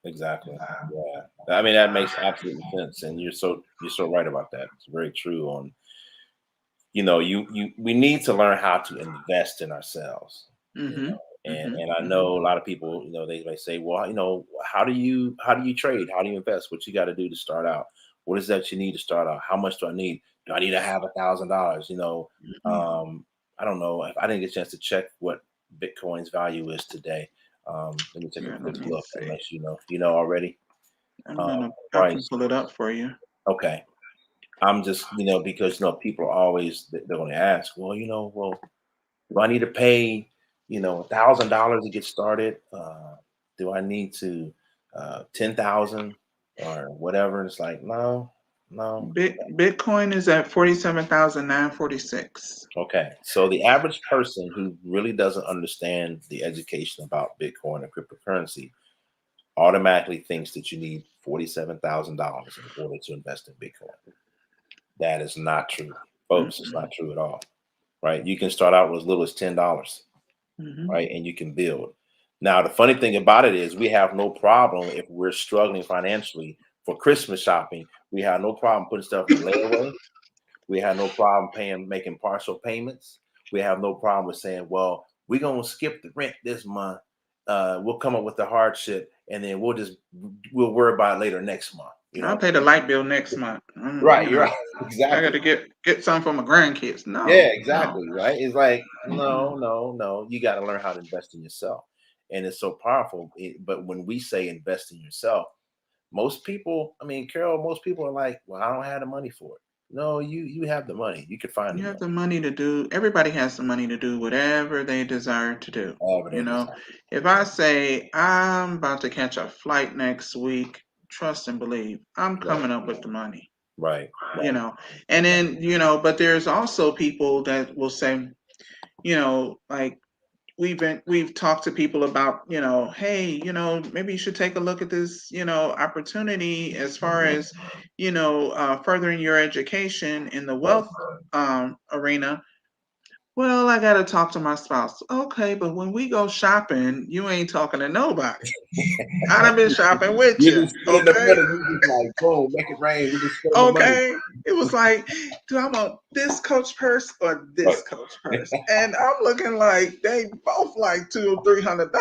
Exactly. Yeah. I mean, that makes absolute sense, and you're so right about that. It's very true. On we need to learn how to invest in ourselves. you Mm-hmm. know Mm-hmm. and I Mm-hmm. know a lot of people, they may say, well, how do you trade, how do you invest, what you got to do to start out, what is that you need to start out, how much do I need to have $1,000? Mm-hmm. I don't know. If I didn't get a chance to check what Bitcoin's value is today. Let me take a Yeah, quick let me look, see. unless you know already. I Probably. can pull it up for you. Okay. I'm just, because people are always, they're going to ask, well, do I need to pay, $1,000 to get started? Do I need to 10,000 or whatever? It's like, no, no. Bitcoin is at 47,946. Okay. So the average person who really doesn't understand the education about Bitcoin or cryptocurrency automatically thinks that you need $47,000 in order to invest in Bitcoin. That is not true, folks. It's Mm-mm. not true at all. Right? You can start out with as little as $10. Mhm. Right? And you can build. Now, the funny thing about it is we have no problem if we're struggling financially for Christmas shopping, we have no problem putting stuff in layaway. We have no problem making partial payments. We have no problem with saying, well, we're going to skip the rent this month. We'll come up with the hardship, and then we'll worry about it later next month. I'll pay the light bill next month. Right, you're right. Exactly. I got to get some for my grandkids. No. Yeah, exactly. No. Right. It's like, no. You got to learn how to invest in yourself. And it's so powerful. But when we say invest in yourself, most people, Carol, most people are like, well, I don't have the money for it. No, you have the money. You could find you have the money to do. Everybody has the money to do whatever they desire to do. If I say I'm about to catch a flight next week, trust and believe, I'm coming up with the money. Right. And then, but there's also people that will say, like we've talked to people about, hey, maybe you should take a look at this, opportunity as far as, furthering your education in the wealth arena. Well, I got to talk to my spouse. Okay, but when we go shopping, you ain't talking to nobody. I'd have been shopping with you. Okay, like, boom, make it rain. Okay, it was like, do I want this Coach purse or this Coach purse? And I'm looking like they both like $200 or $300.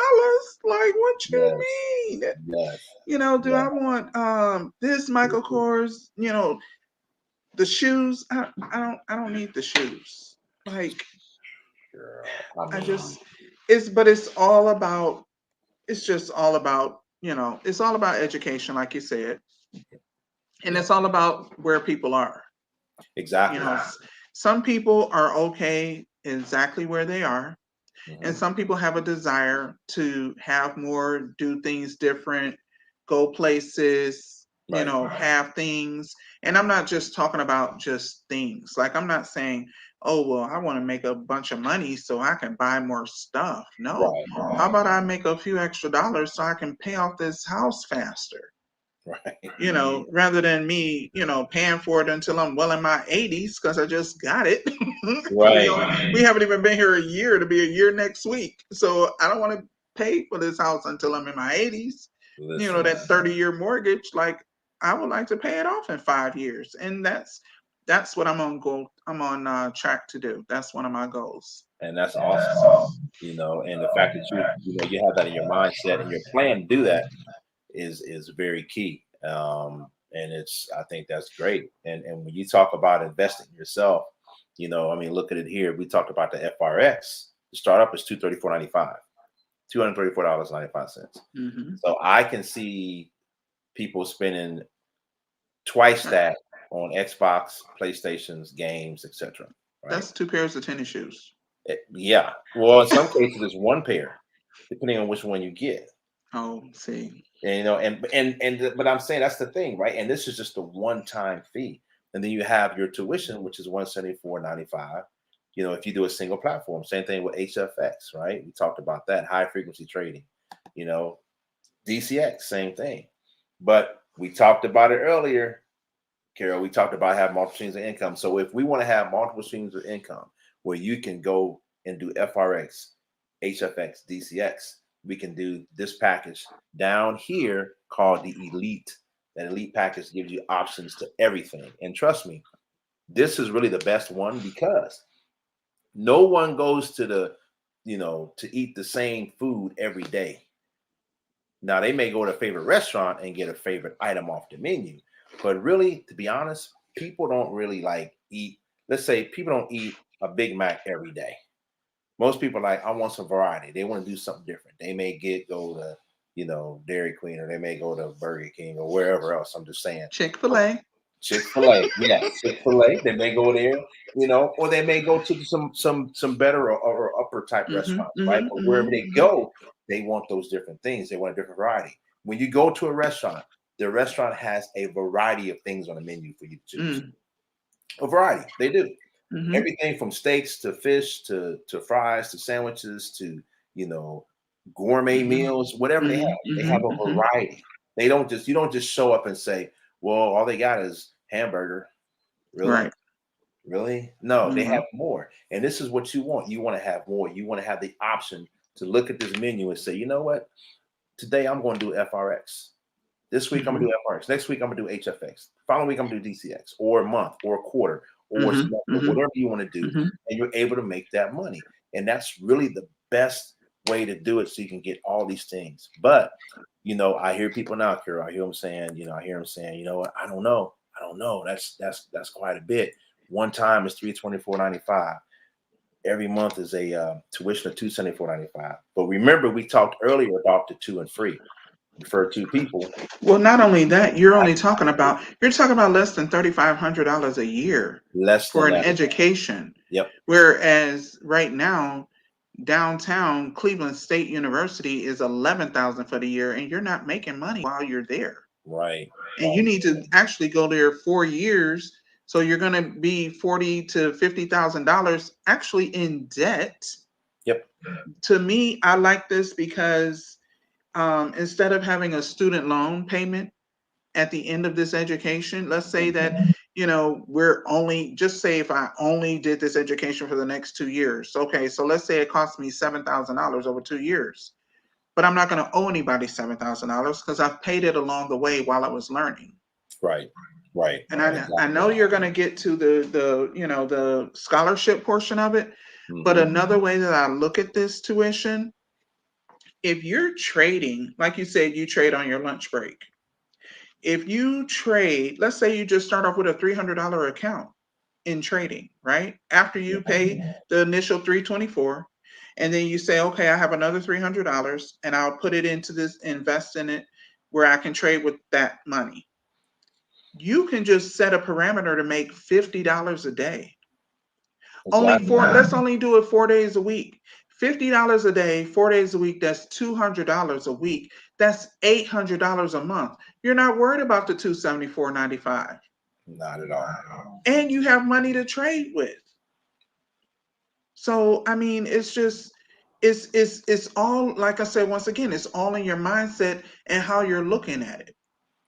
Like, what you mean? Yes. Do I want this Michael Kors? The shoes. I don't need the shoes. Like, it's all about. It's just all about. It's all about education, like you said. And it's all about where people are. Exactly. Some people are okay exactly where they are. And some people have a desire to have more, do things different, go places, have things. And I'm not just talking about just things. Like, I'm not saying, oh, well, I want to make a bunch of money so I can buy more stuff. No. How about I make a few extra dollars so I can pay off this house faster? Right. Rather than me, paying for it until I'm well in my 80s because I just got it. Right. We haven't even been here a year, to be a year next week. So I don't want to pay for this house until I'm in my 80s. Listen. That 30-year mortgage, like, I would like to pay it off in 5 years. And that's what I'm on track to do. That's one of my goals. And that's awesome. And the fact that you have that in your mindset and your plan to do that is very key. And I think that's great. And when you talk about investing in yourself, look at it here. We talked about the FRX. The startup is $234.95, $234.95. So I can see people spending twice that on Xbox, PlayStations, games, etc. Right? That's 2 pairs of tennis shoes. Yeah. Well, in some cases, it's 1 pair, depending on which one you get. Oh, see. And but I'm saying that's the thing, right? And this is just a one-time fee. And then you have your tuition, which is $174.95. If you do a single platform, same thing with HFX, right? We talked about that, high frequency trading. DCX, same thing. But we talked about it earlier, Carol. We talked about having multiple streams of income. So if we want to have multiple streams of income where you can go and do FRX, HFX, DCX, we can do this package down here called the Elite. That Elite package gives you options to everything. And trust me, this is really the best one because no one goes to to eat the same food every day. Now, they may go to a favorite restaurant and get a favorite item off the menu. But really, to be honest, people don't really eat. Let's say people don't eat a Big Mac every day. Most people are like, I want some variety. They want to do something different. They may go to, Dairy Queen, or they may go to Burger King or wherever else. I'm just saying. Chick-fil-A. Yeah, Chick-fil-A. They may go there, or they may go to some better or upper type restaurants, right? But wherever they go, they want those different things. They want a different variety. When you go to a restaurant, the restaurant has a variety of things on the menu for you to choose. A variety. They do. Everything from steaks to fish to fries to sandwiches to gourmet meals, whatever they have. They have a variety. You don't just show up and say, well, all they got is hamburger. Really? Right. Really? No, they have more. And this is what you want. You want to have more. You want to have the option to look at this menu and say, you know what? Today I'm going to do FRX. This week I'm gonna do FRX. Next week I'm gonna do HFX. Following week I'm gonna do DCX, or a month, or a quarter, or Mm-hmm. semester, Mm-hmm. whatever you want to do, Mm-hmm. and you're able to make that money. And that's really the best way to do it, so you can get all these things. But I hear people now, Carol. I hear them saying, I hear them saying, you know what? I don't know. I don't know. That's quite a bit. One time is $324.95. Every month is a tuition of $274.95. But remember, we talked earlier about the two and free. For two people, Well, not only that, you're talking about less than $3,500 a year less for than an that. education. Yep. Whereas right now, downtown Cleveland State University is $11,000 for the year, and you're not making money while you're there. Right. And you need to actually go there 4 years, so you're going to be $40,000 to $50,000 actually in debt. Yep. To me, I like this because instead of having a student loan payment at the end of this education, let's say that we're only, just say if I only did this education for the next 2 years. Okay, so let's say it cost me $7,000 over 2 years, but I'm not going to owe anybody $7,000 because I've paid it along the way while I was learning. Right. And I know you're going to get to the scholarship portion of it, but another way that I look at this tuition, if you're trading, like you said, you trade on your lunch break. If you trade, let's say you just start off with a $300 account in trading, right? After you pay the initial $324, and then you say, okay, I have another $300 and I'll put it into this, invest in it where I can trade with that money. You can just set a parameter to make $50 a day. Exactly. Let's only do it 4 days a week. $50 a day, 4 days a week, that's $200 a week. That's $800 a month. You're not worried about the $274.95. Not at all. And you have money to trade with. So I mean, it's all, like I said, once again, it's all in your mindset and how you're looking at it.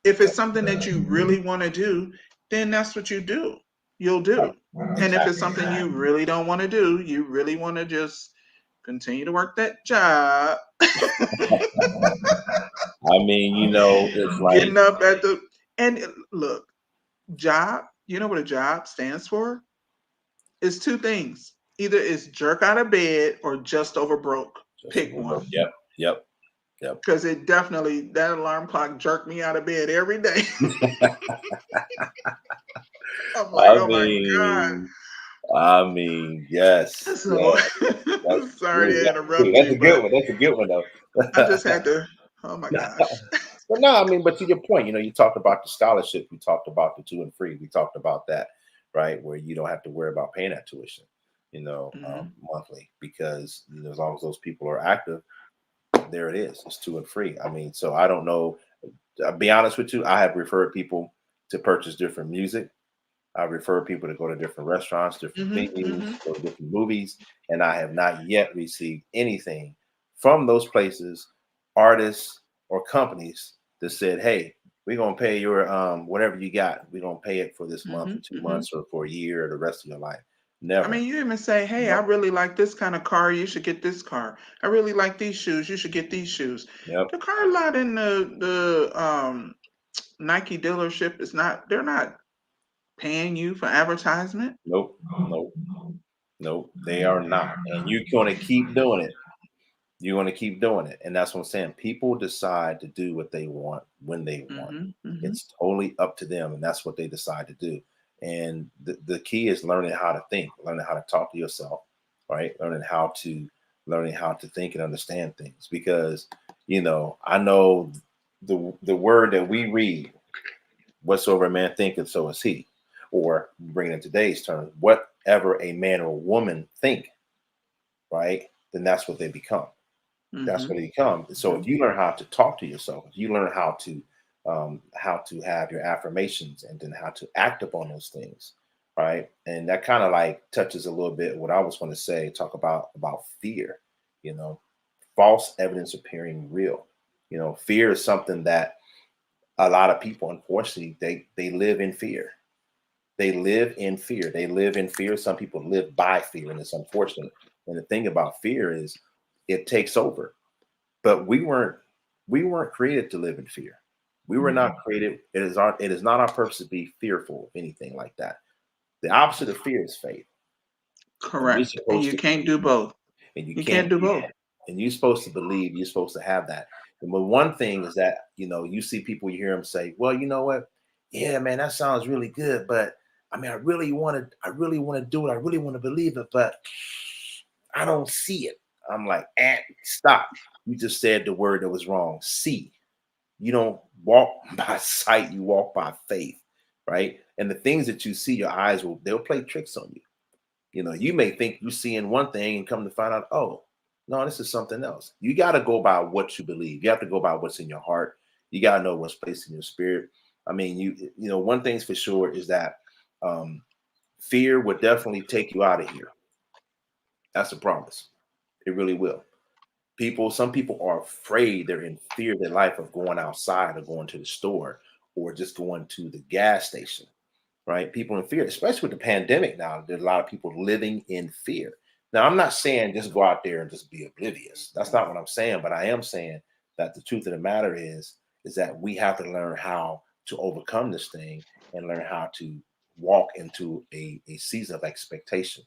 If it's something that you really want to do, then that's what you'll do. And if it's something you really don't want to do, you really want to just continue to work that job. I mean, it's like Getting up and look, job, you know what a job stands for? It's two things. Either it's jerk out of bed or just over broke. Pick one. Yep. Because it definitely, that alarm clock jerked me out of bed every day. I'm like, oh my God. I mean, yes. So sorry to interrupt That's you, a good one. That's a good one, though. I just had to, oh my gosh. But no, I mean, but to your point, you talked about the scholarship, we talked about the two and free, we talked about that, right? Where you don't have to worry about paying that tuition, monthly, because as long as those people are active, there it is. It's two and free. I mean, so I don't know. I'll be honest with you, I have referred people to purchase different music. I refer people to go to different restaurants, different venues, go to different movies, and I have not yet received anything from those places, artists, or companies that said, "Hey, we're gonna pay your whatever you got. We're gonna pay it for this month, or 2 months, or for a year, or the rest of your life." Never. I mean, you even say, hey, I really like this kind of car. You should get this car. I really like these shoes. You should get these shoes. Yep. The car lot in the Nike dealership is not, they're not paying you for advertisement. Nope. They are not. And you're gonna keep doing it. You're going to keep doing it. And that's what I'm saying. People decide to do what they want when they want. It's totally up to them. And that's what they decide to do. And the key is learning how to think, learning how to talk to yourself, right? Learning how to think and understand things. Because, I know the word that we read, whatsoever a man thinketh, so is he. Or bringing in today's terms, whatever a man or woman think, right? Then that's what they become. That's what they become. So if you learn how to talk to yourself, if you learn how to have your affirmations, and then how to act upon those things, right? And that kind of like touches a little bit what I was going to say, talk about fear, false evidence appearing real. Fear is something that a lot of people, unfortunately, they live in fear. They live in fear. They live in fear. Some people live by fear, and it's unfortunate. And the thing about fear is it takes over. But we weren't created to live in fear. We were not created. It is not our purpose to be fearful of anything like that. The opposite of fear is faith. And we're Correct. And supposed you to can't do believe, both. and you You can't can't do do both. that. And you're supposed to believe. You're supposed to have that. And but one thing is that you see people, you hear them say, "Well, you know what? Yeah, man, that sounds really good, but I mean, I really want to do it. I really want to believe it, but I don't see it." I'm like, stop. You just said the word that was wrong. See. You don't walk by sight, you walk by faith, right? And the things that you see, your eyes they'll play tricks on you. You may think you're seeing one thing and come to find out, oh, no, this is something else. You got to go by what you believe. You have to go by what's in your heart. You got to know what's placed in your spirit. I mean, one thing's for sure is that um, fear would definitely take you out of here. That's a promise. It really will. Some people are afraid, they're in fear of their life of going outside or going to the store or just going to the gas station, right? People in fear, especially with the pandemic now, there's a lot of people living in fear. Now, I'm not saying just go out there and just be oblivious. That's not what I'm saying, but I am saying that the truth of the matter is that we have to learn how to overcome this thing and learn how to walk into a season of expectation,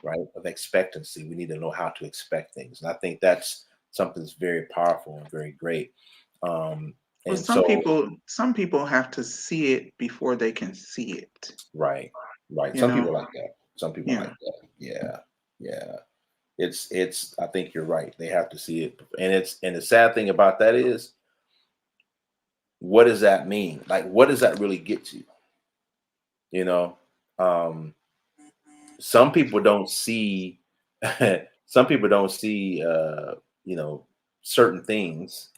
right? Of expectancy. We need to know how to expect things. And I think that's something that's very powerful and very great. Um, Well, and so, some people have to see it before they can see it. right, right. You Some know? people like that. Some people Yeah. like that. Yeah, yeah. It's. I think you're right. They have to see it, and the sad thing about that is, what does that mean? Like, what does that really get you? You know, um, some people don't see some people don't see you know certain things,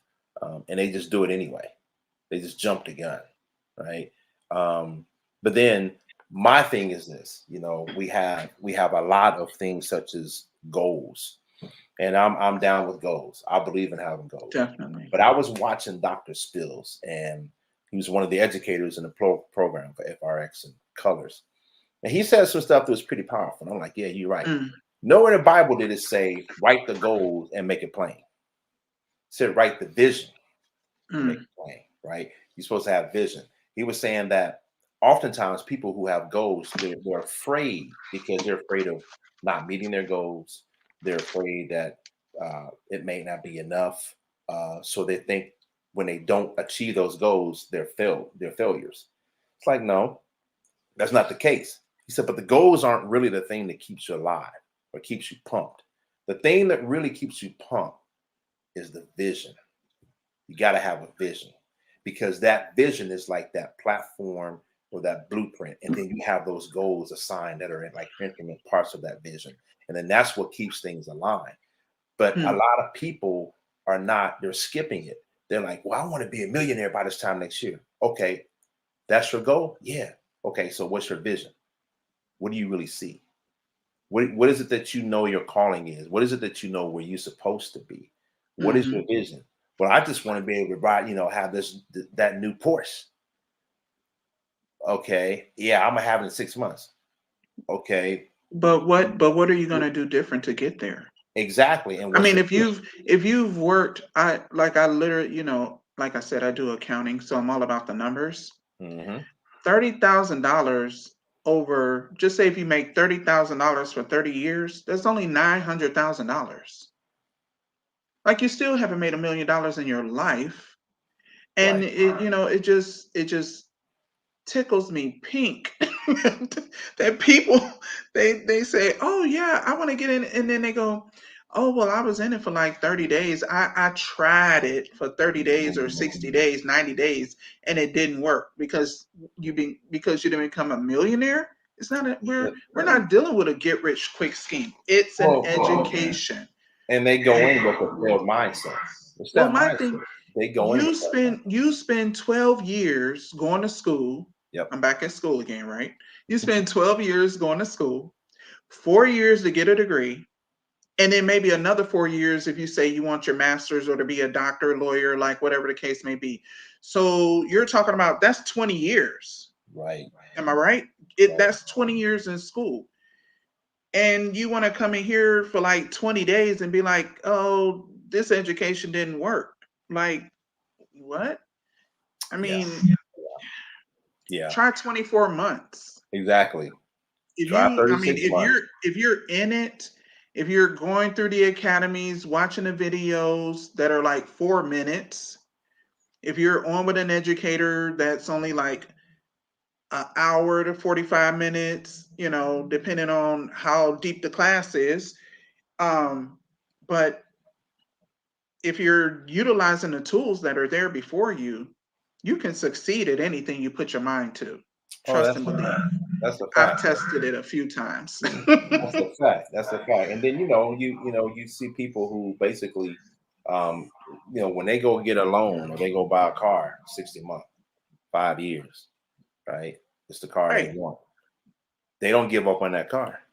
and they just do it anyway. They just jump the gun, right? But then my thing is this: we have a lot of things such as goals, and I'm down with goals. I believe in having goals. Definitely. But I was watching Dr. Spills, and he was one of the educators in the program for FRX and Colors, and he said some stuff that was pretty powerful. And I'm like, yeah, you're right. Mm, Nowhere in the Bible did it say write the goals and make it plain. It said write the vision and make mm, it plain, right? You're supposed to have vision. He was saying that oftentimes people who have goals, they're afraid because they're afraid of not meeting their goals. They're afraid that it may not be enough. So they think when they don't achieve those goals, they're failures. It's like, no, that's not the case. He said, but the goals aren't really the thing that keeps you alive or keeps you pumped. The thing that really keeps you pumped is the vision. You got to have a vision because that vision is like that platform or that blueprint. And then you have those goals assigned that are in like intimate parts of that vision. And then that's what keeps things aligned. But a mm. lot of people they're skipping it. They're like, well, I want to be a millionaire by this time next year. Okay, that's your goal? Yeah. Okay, so what's your vision? What do you really see? What is it that you know your calling is? What is it that you know where you're supposed to be? What is your Mhm. vision? Well, I just want to be able to ride, have that new Porsche. Okay, yeah, I'm gonna have it in 6 months. Okay, But what are you gonna do different to get there? exactly. And I what's mean, your if you've worked, I literally, like I said, I do accounting, so I'm all about the numbers. vision? Hmm. $30,000 over, just say if you make $30,000 for 30 years, that's only $900,000. Like you still haven't made $1 million in your life. And Right. it just tickles me pink that people they say, oh yeah, I want to get in, and then they go, oh well, I was in it for like 30 days. I tried it for 30 days or 60 days, 90 days, and it didn't work because you didn't become a millionaire. It's not a, we're not dealing with a get rich quick scheme. It's an Well, education. and they go in with a failed mindset. It's Well, that my mindset. thing, They go in you with that mindset. spend 12 years going to school. Yep. I'm back at school again, right? You spend 12 years going to school, 4 years to get a degree, and then maybe another 4 years if you say you want your master's or to be a doctor, lawyer, like whatever the case may be. So you're talking about that's 20 years. Right. Am I right? It Right. That's 20 years in school. And you want to come in here for like 20 days and be like, oh, this education didn't work. Like, what? I Yeah. mean, Yeah. try 24 months. Exactly. If Try you, I mean, 36 months. if you're in it, if you're going through the academies, watching the videos that are like 4 minutes, if you're on with an educator that's only like an hour to 45 minutes, depending on how deep the class is. But if you're utilizing the tools that are there before you, you can succeed at anything you put your mind to. Oh, Trust that's and a believe. fact. That's a I've fact. tested it a few times. That's a fact. That's a fact. And then you see people who basically, um, when they go get a loan or they go buy a car, 60 months, 5 years, right? It's the car they Right. want. They don't give up on that car.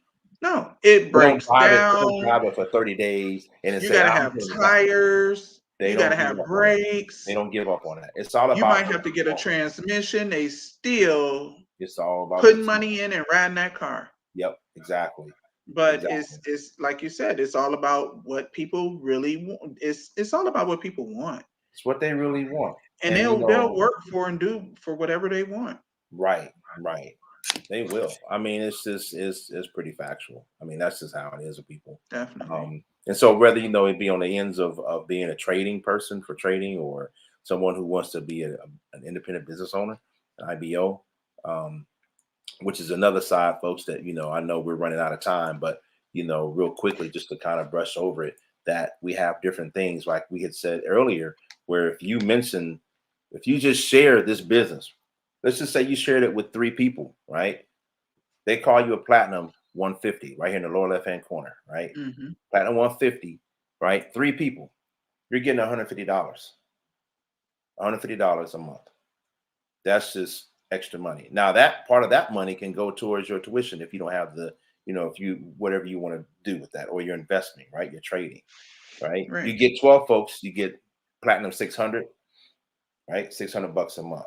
No, it They don't breaks drive it. They don't down. drive it for 30 days and then You say, got to "I'm have putting it back." tires. They You got to don't give have up on it. They brakes. don't give up on that. It's all You about might what have to you get a want. transmission. They still It's all about putting what you money want. in and riding that car. Yep, exactly. But Exactly. it's like you said, it's all about what people really want. It's all about what people want, It's what they really want. and And they'll work for and do for whatever they want. right, right. They will. I mean, it's just it's pretty factual. I mean, that's just how it is with people. Definitely. And so whether it be on the ends of being a trading person for trading or someone who wants to be an independent business owner, an IBO, um, which is another side, folks, that I know we're running out of time, but real quickly, just to kind of brush over it, that we have different things, like we had said earlier, where if you just share this business, let's just say you shared it with 3 people, right? They call you a platinum 150 right here in the lower left hand corner, right? Hmm. Platinum 150, right? 3 people, you're getting $150, $150 a month. That's just extra money. Now that part of that money can go towards your tuition if you don't have if you whatever you want to do with that, or your investment, right? Your trading, right? You Right. get 12 folks, you get platinum 600, right? $600 a month,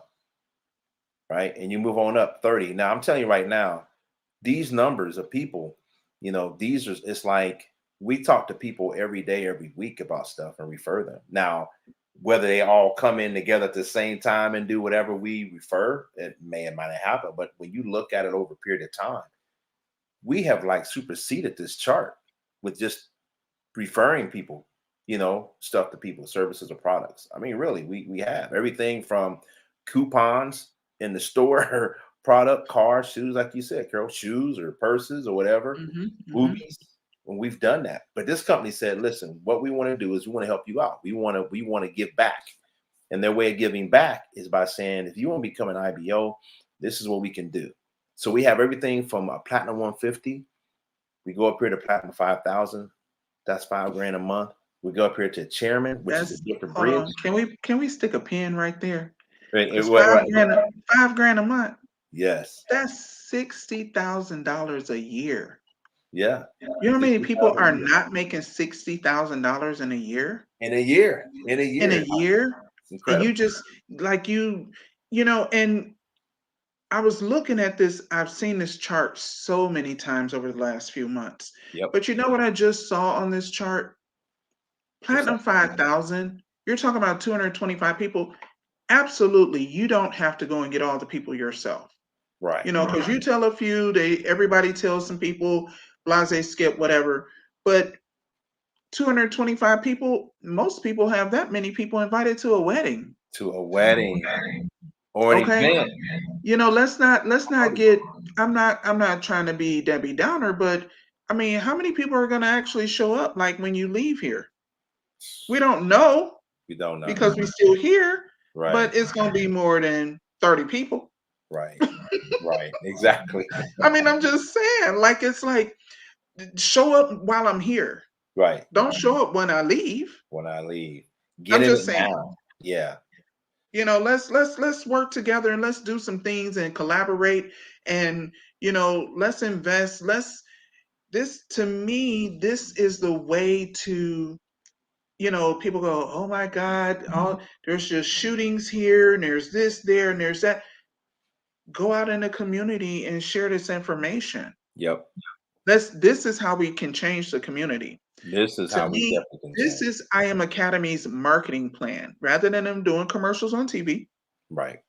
right? And you move on up 30. Now I'm telling you right now, these numbers of people, these are it's like we talk to people every day, every week about stuff and refer them. Now, whether they all come in together at the same time and do whatever we refer, it may or might not happen. But when you look at it over a period of time, we have like superseded this chart with just referring people, stuff to people, services or products. I mean, really, we have everything from coupons in the store, product, cars, shoes, like you said, Carol, shoes or purses or whatever, Hmm. Hmm. movies. When we've done that, but this company said, "Listen, what we want to do is we want to help you out. We want to give back." And their way of giving back is by saying, if you want to become an IBO, this is what we can do. So we have everything from a platinum 150. We go up here to platinum 5,000. That's 5 grand a month. We go up here to chairman, which is a That's different Hold bridge. on. Can we stick a pin right there? Because Right. 5 grand a month. Yes. That's $60,000 a year. Yeah. You know how many people 60,000 are a year. not making $60,000 in a year? In a year. In a In a year. year, It's and you incredible. just like and I was looking at this. I've seen this chart so many times over the last few months. Yep. But you know what I just saw on this chart? What's Platinum that? 5,000. You're talking about 225 people. Absolutely, you don't have to go and get all the people yourself. Right. Because you tell a few, everybody tells some people, blase, skip, whatever. But 225 people, most people have that many people invited to a wedding. To a wedding or an Okay. event. Let's not get I'm not trying to be Debbie Downer, but I mean, how many people are gonna actually show up like when you leave here? We don't know We don't know. because we're still here, Right. but it's gonna be more than 30 people. Right. Right. Exactly. I mean, I'm just saying, like it's like show up while I'm here. Right. Don't show up when I leave. When I leave. Get I'm in just it saying, now. Yeah. let's work together and let's do some things and collaborate and let's invest. This to me, this is the way to, people go, oh my God, there's just shootings here and there's this there and there's that. Go out in the community and share this information. Yep. This is how we can change the community. This is To how we me, definitely can this change. is I Am Academy's marketing plan. Rather than them doing commercials on TV, Right.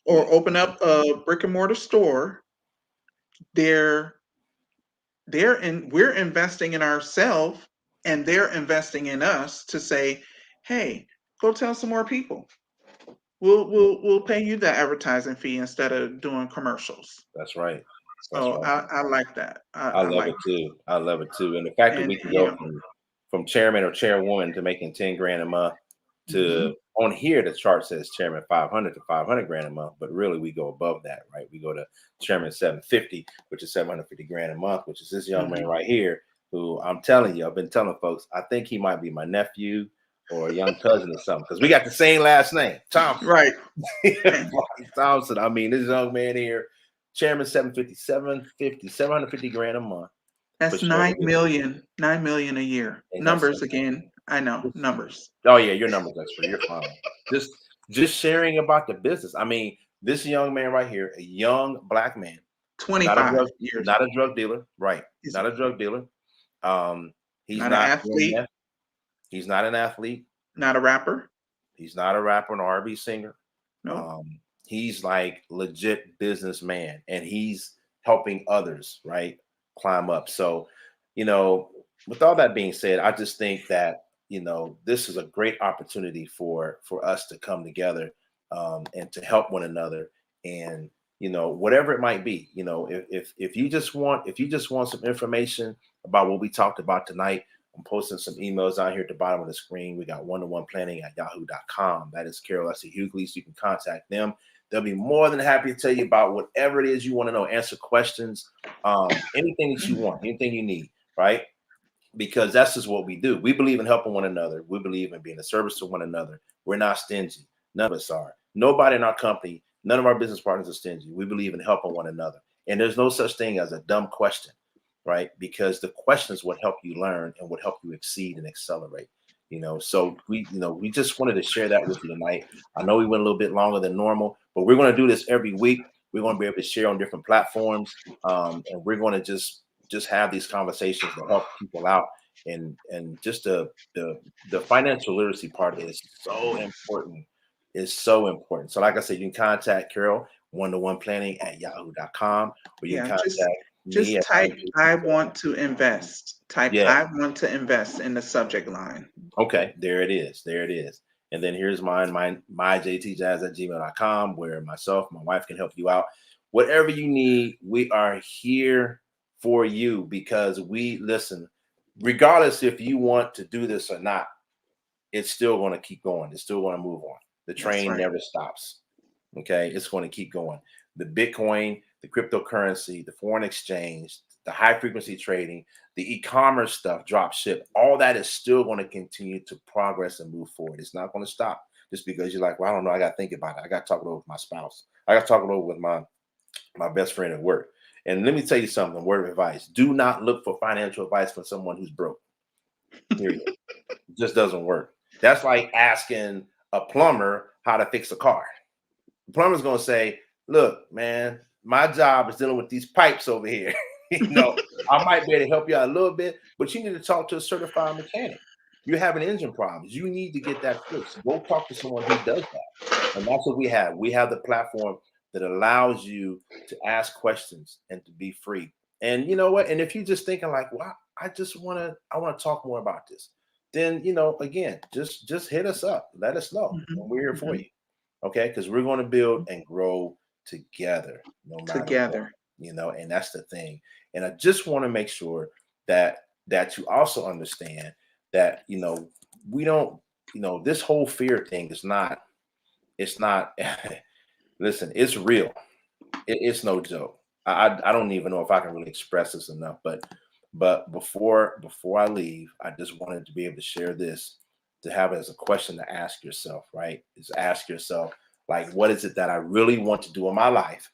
or open up a brick and mortar store. They're we're investing in ourselves, and they're investing in us to say, hey, go tell some more people. We'll pay you the advertising fee instead of doing commercials. That's right. That's So right. I like that. I I love like it too. I love it too. And the fact that and we can go from chairman or chairwoman to making 10 grand a month mhm, to on here the chart says chairman 500 to 500 grand a month, but really we go above that, right? We go to chairman 750, which is 750 grand a month, which is this young man mhm. right here who I'm telling you, I've been telling folks, I think he might be my nephew or a young cousin or something because we got the same last name, Thompson. Right. Bobby Thompson. I mean, this young man here, chairman 750, 750 grand a month for That's sharing the business. 9 million a year. Ain't that Numbers something? again. I know Just- numbers. Oh yeah, your numbers expert. You're fine. Just just sharing about the business. I mean, this young man right here, a young black man, not a 25 drug, years. not a drug dealer, right? He's Not a drug dealer. Um, he's not an not doing athlete, meth. He's not an athlete. not a rapper. He's not a rapper, an R&B singer. Nope. He's like legit businessman, and he's helping others, right, climb up. So, with all that being said, I just think that this is a great opportunity for us to come together and to help one another, and whatever it might be. If you just want some information about what we talked about tonight, I'm posting some emails out here at the bottom of the screen. We got one-to-one planning at yahoo.com. That is Carol S. Hughley. So you can contact them. They'll be more than happy to tell you about whatever it is you want to know, answer questions, anything that you want, anything you need, right? Because that's just what we do. We believe in helping one another. We believe in being a service to one another. We're not stingy. None of us are. Nobody in our company, none of our business partners are stingy. We believe in helping one another. And there's no such thing as a dumb question, right? Because the questions would help you learn and would help you exceed and accelerate. So we just wanted to share that with you tonight. I know we went a little bit longer than normal, but we're going to do this every week. We're going to be able to share on different platforms, and we're going to just have these conversations to help people out. And just the financial literacy part is so important. Is so important. So, like I said, you can contact Carol one-to-one planning at yahoo.com, or you can Yeah, contact me just at type IJT. I want to invest. Type Yeah. I want to invest in the subject line. Okay, there it is. There it is. And then here's mine, myjtjazz at gmail.com, where myself, my wife can help you out. Whatever you need, we are here for you because we listen, regardless if you want to do this or not, it's still going to keep going. It's still going to move on. The That's train right. never stops. Okay, it's going to keep going. The Bitcoin, the cryptocurrency, the foreign exchange, the high frequency trading, the e-commerce stuff, drop ship, all that is still going to continue to progress and move forward. It's not going to stop just because you're like, well, I don't know. I got to think about it. I got to talk it over with my spouse. I got to talk it over with my best friend at work. And let me tell you something, word of advice. Do not look for financial advice from someone who's broke. Period. It just doesn't work. That's like asking a plumber how to fix a car. The plumber's going to say, look, man, my job is dealing with these pipes over here. I might be able to help you out a little bit, but you need to talk to a certified mechanic. You're having engine problems. You need to get that fixed. Go talk to someone who does that. And that's what we have. We have the platform that allows you to ask questions and to be free. And you know what? And if you're just thinking like, well, I want to talk more about this, then again, just hit us up. Let us know. Mhm, And we're here for mhm. you. Okay, because we're going to build and grow together no matter what, Together. and that's the thing. And I just want to make sure that you also understand that we don't, this whole fear thing is not, it's not listen, it's real. It's no joke. I don't even know if I can really express this enough, but before I leave, I just wanted to be able to share this, to have it as a question to ask yourself, right? Is ask yourself, like, what is it that I really want to do in my life,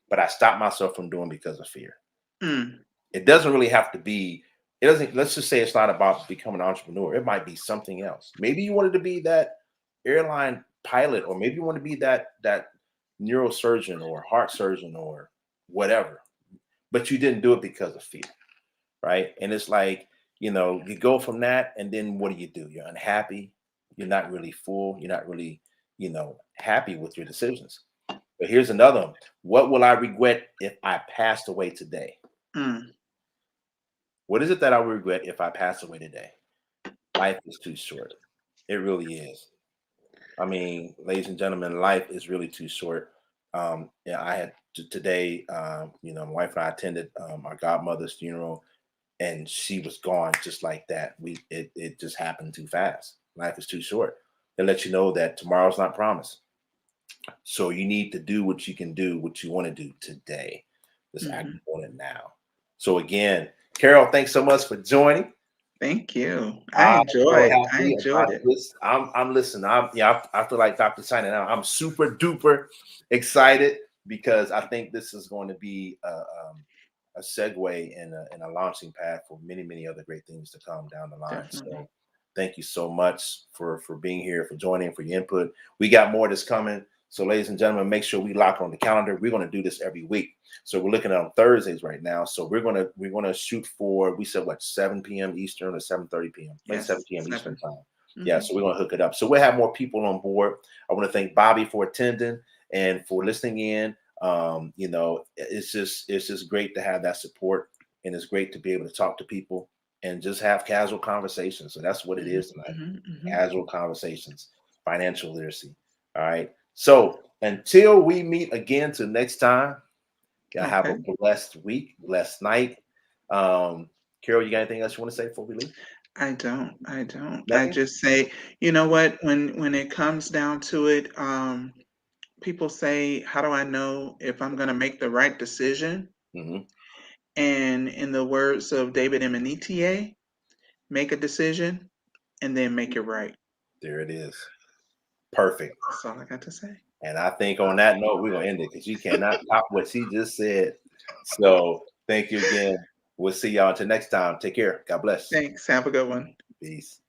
but I stop myself from doing because of fear? Mm, It doesn't really have to be, it doesn't, let's just say it's not about becoming an entrepreneur. It might be something else. Maybe you wanted to be that airline pilot, or maybe you want to be that neurosurgeon or heart surgeon or whatever, but you didn't do it because of fear, right? And it's like, you go from that, and then what do? You're unhappy, you're not really full, you're not really happy with your decisions. But here's another one. What will I regret if I passed away today? Mm, What is it that I will regret if I pass away today? Life is too short. It really is. I mean, ladies and gentlemen, life is really too short. Yeah, I had today, my wife and I attended our godmother's funeral, and she was gone just like that. It just happened too fast. Life is too short. It lets you know that tomorrow's not promised. So you need to do what you can do, what you want to do today. Just act mhm. on it now. So again, Carol, thanks so much for joining. Thank you. I I'm so enjoyed. I happy. enjoyed it. I'm listening. I feel like Dr. Signing out. I'm super duper excited because I think this is going to be a segue and a launching pad for many, many other great things to come down the line. Definitely. So thank you so much for being here, for joining, for your input. We got more that's coming. So, ladies and gentlemen, make sure we lock on the calendar. We're going to do this every week. So we're looking at on Thursdays right now. So we're gonna shoot for, we said what, 7 p.m. Eastern or 7:30 p.m. Maybe 7 Yes. p.m. Eastern 7. time. Yeah, Mhm. so we're gonna hook it up. So we'll have more people on board. I want to thank Bobby for attending and for listening in. It's just great to have that support, and it's great to be able to talk to people and just have casual conversations. So that's what it Mhm. is tonight. Mhm. Mhm. Casual conversations, financial literacy. All right. So until we meet again, till next time, y'all have a Okay. blessed week, blessed night. Carol, you got anything else you want to say before we leave? I don't. I don't. I Nothing? just say, you know what? When it comes down to it, people say, "How do I know if I'm going to make the right decision?" Hmm. And in the words of David Emenitier, make a decision and then make it right. There it is. Perfect. That's all I got to say. And I think on that note, we're gonna end it because you cannot top what she just said. So thank you again. We'll see y'all until next time. Take care. God bless. Thanks. Have a good one. Peace.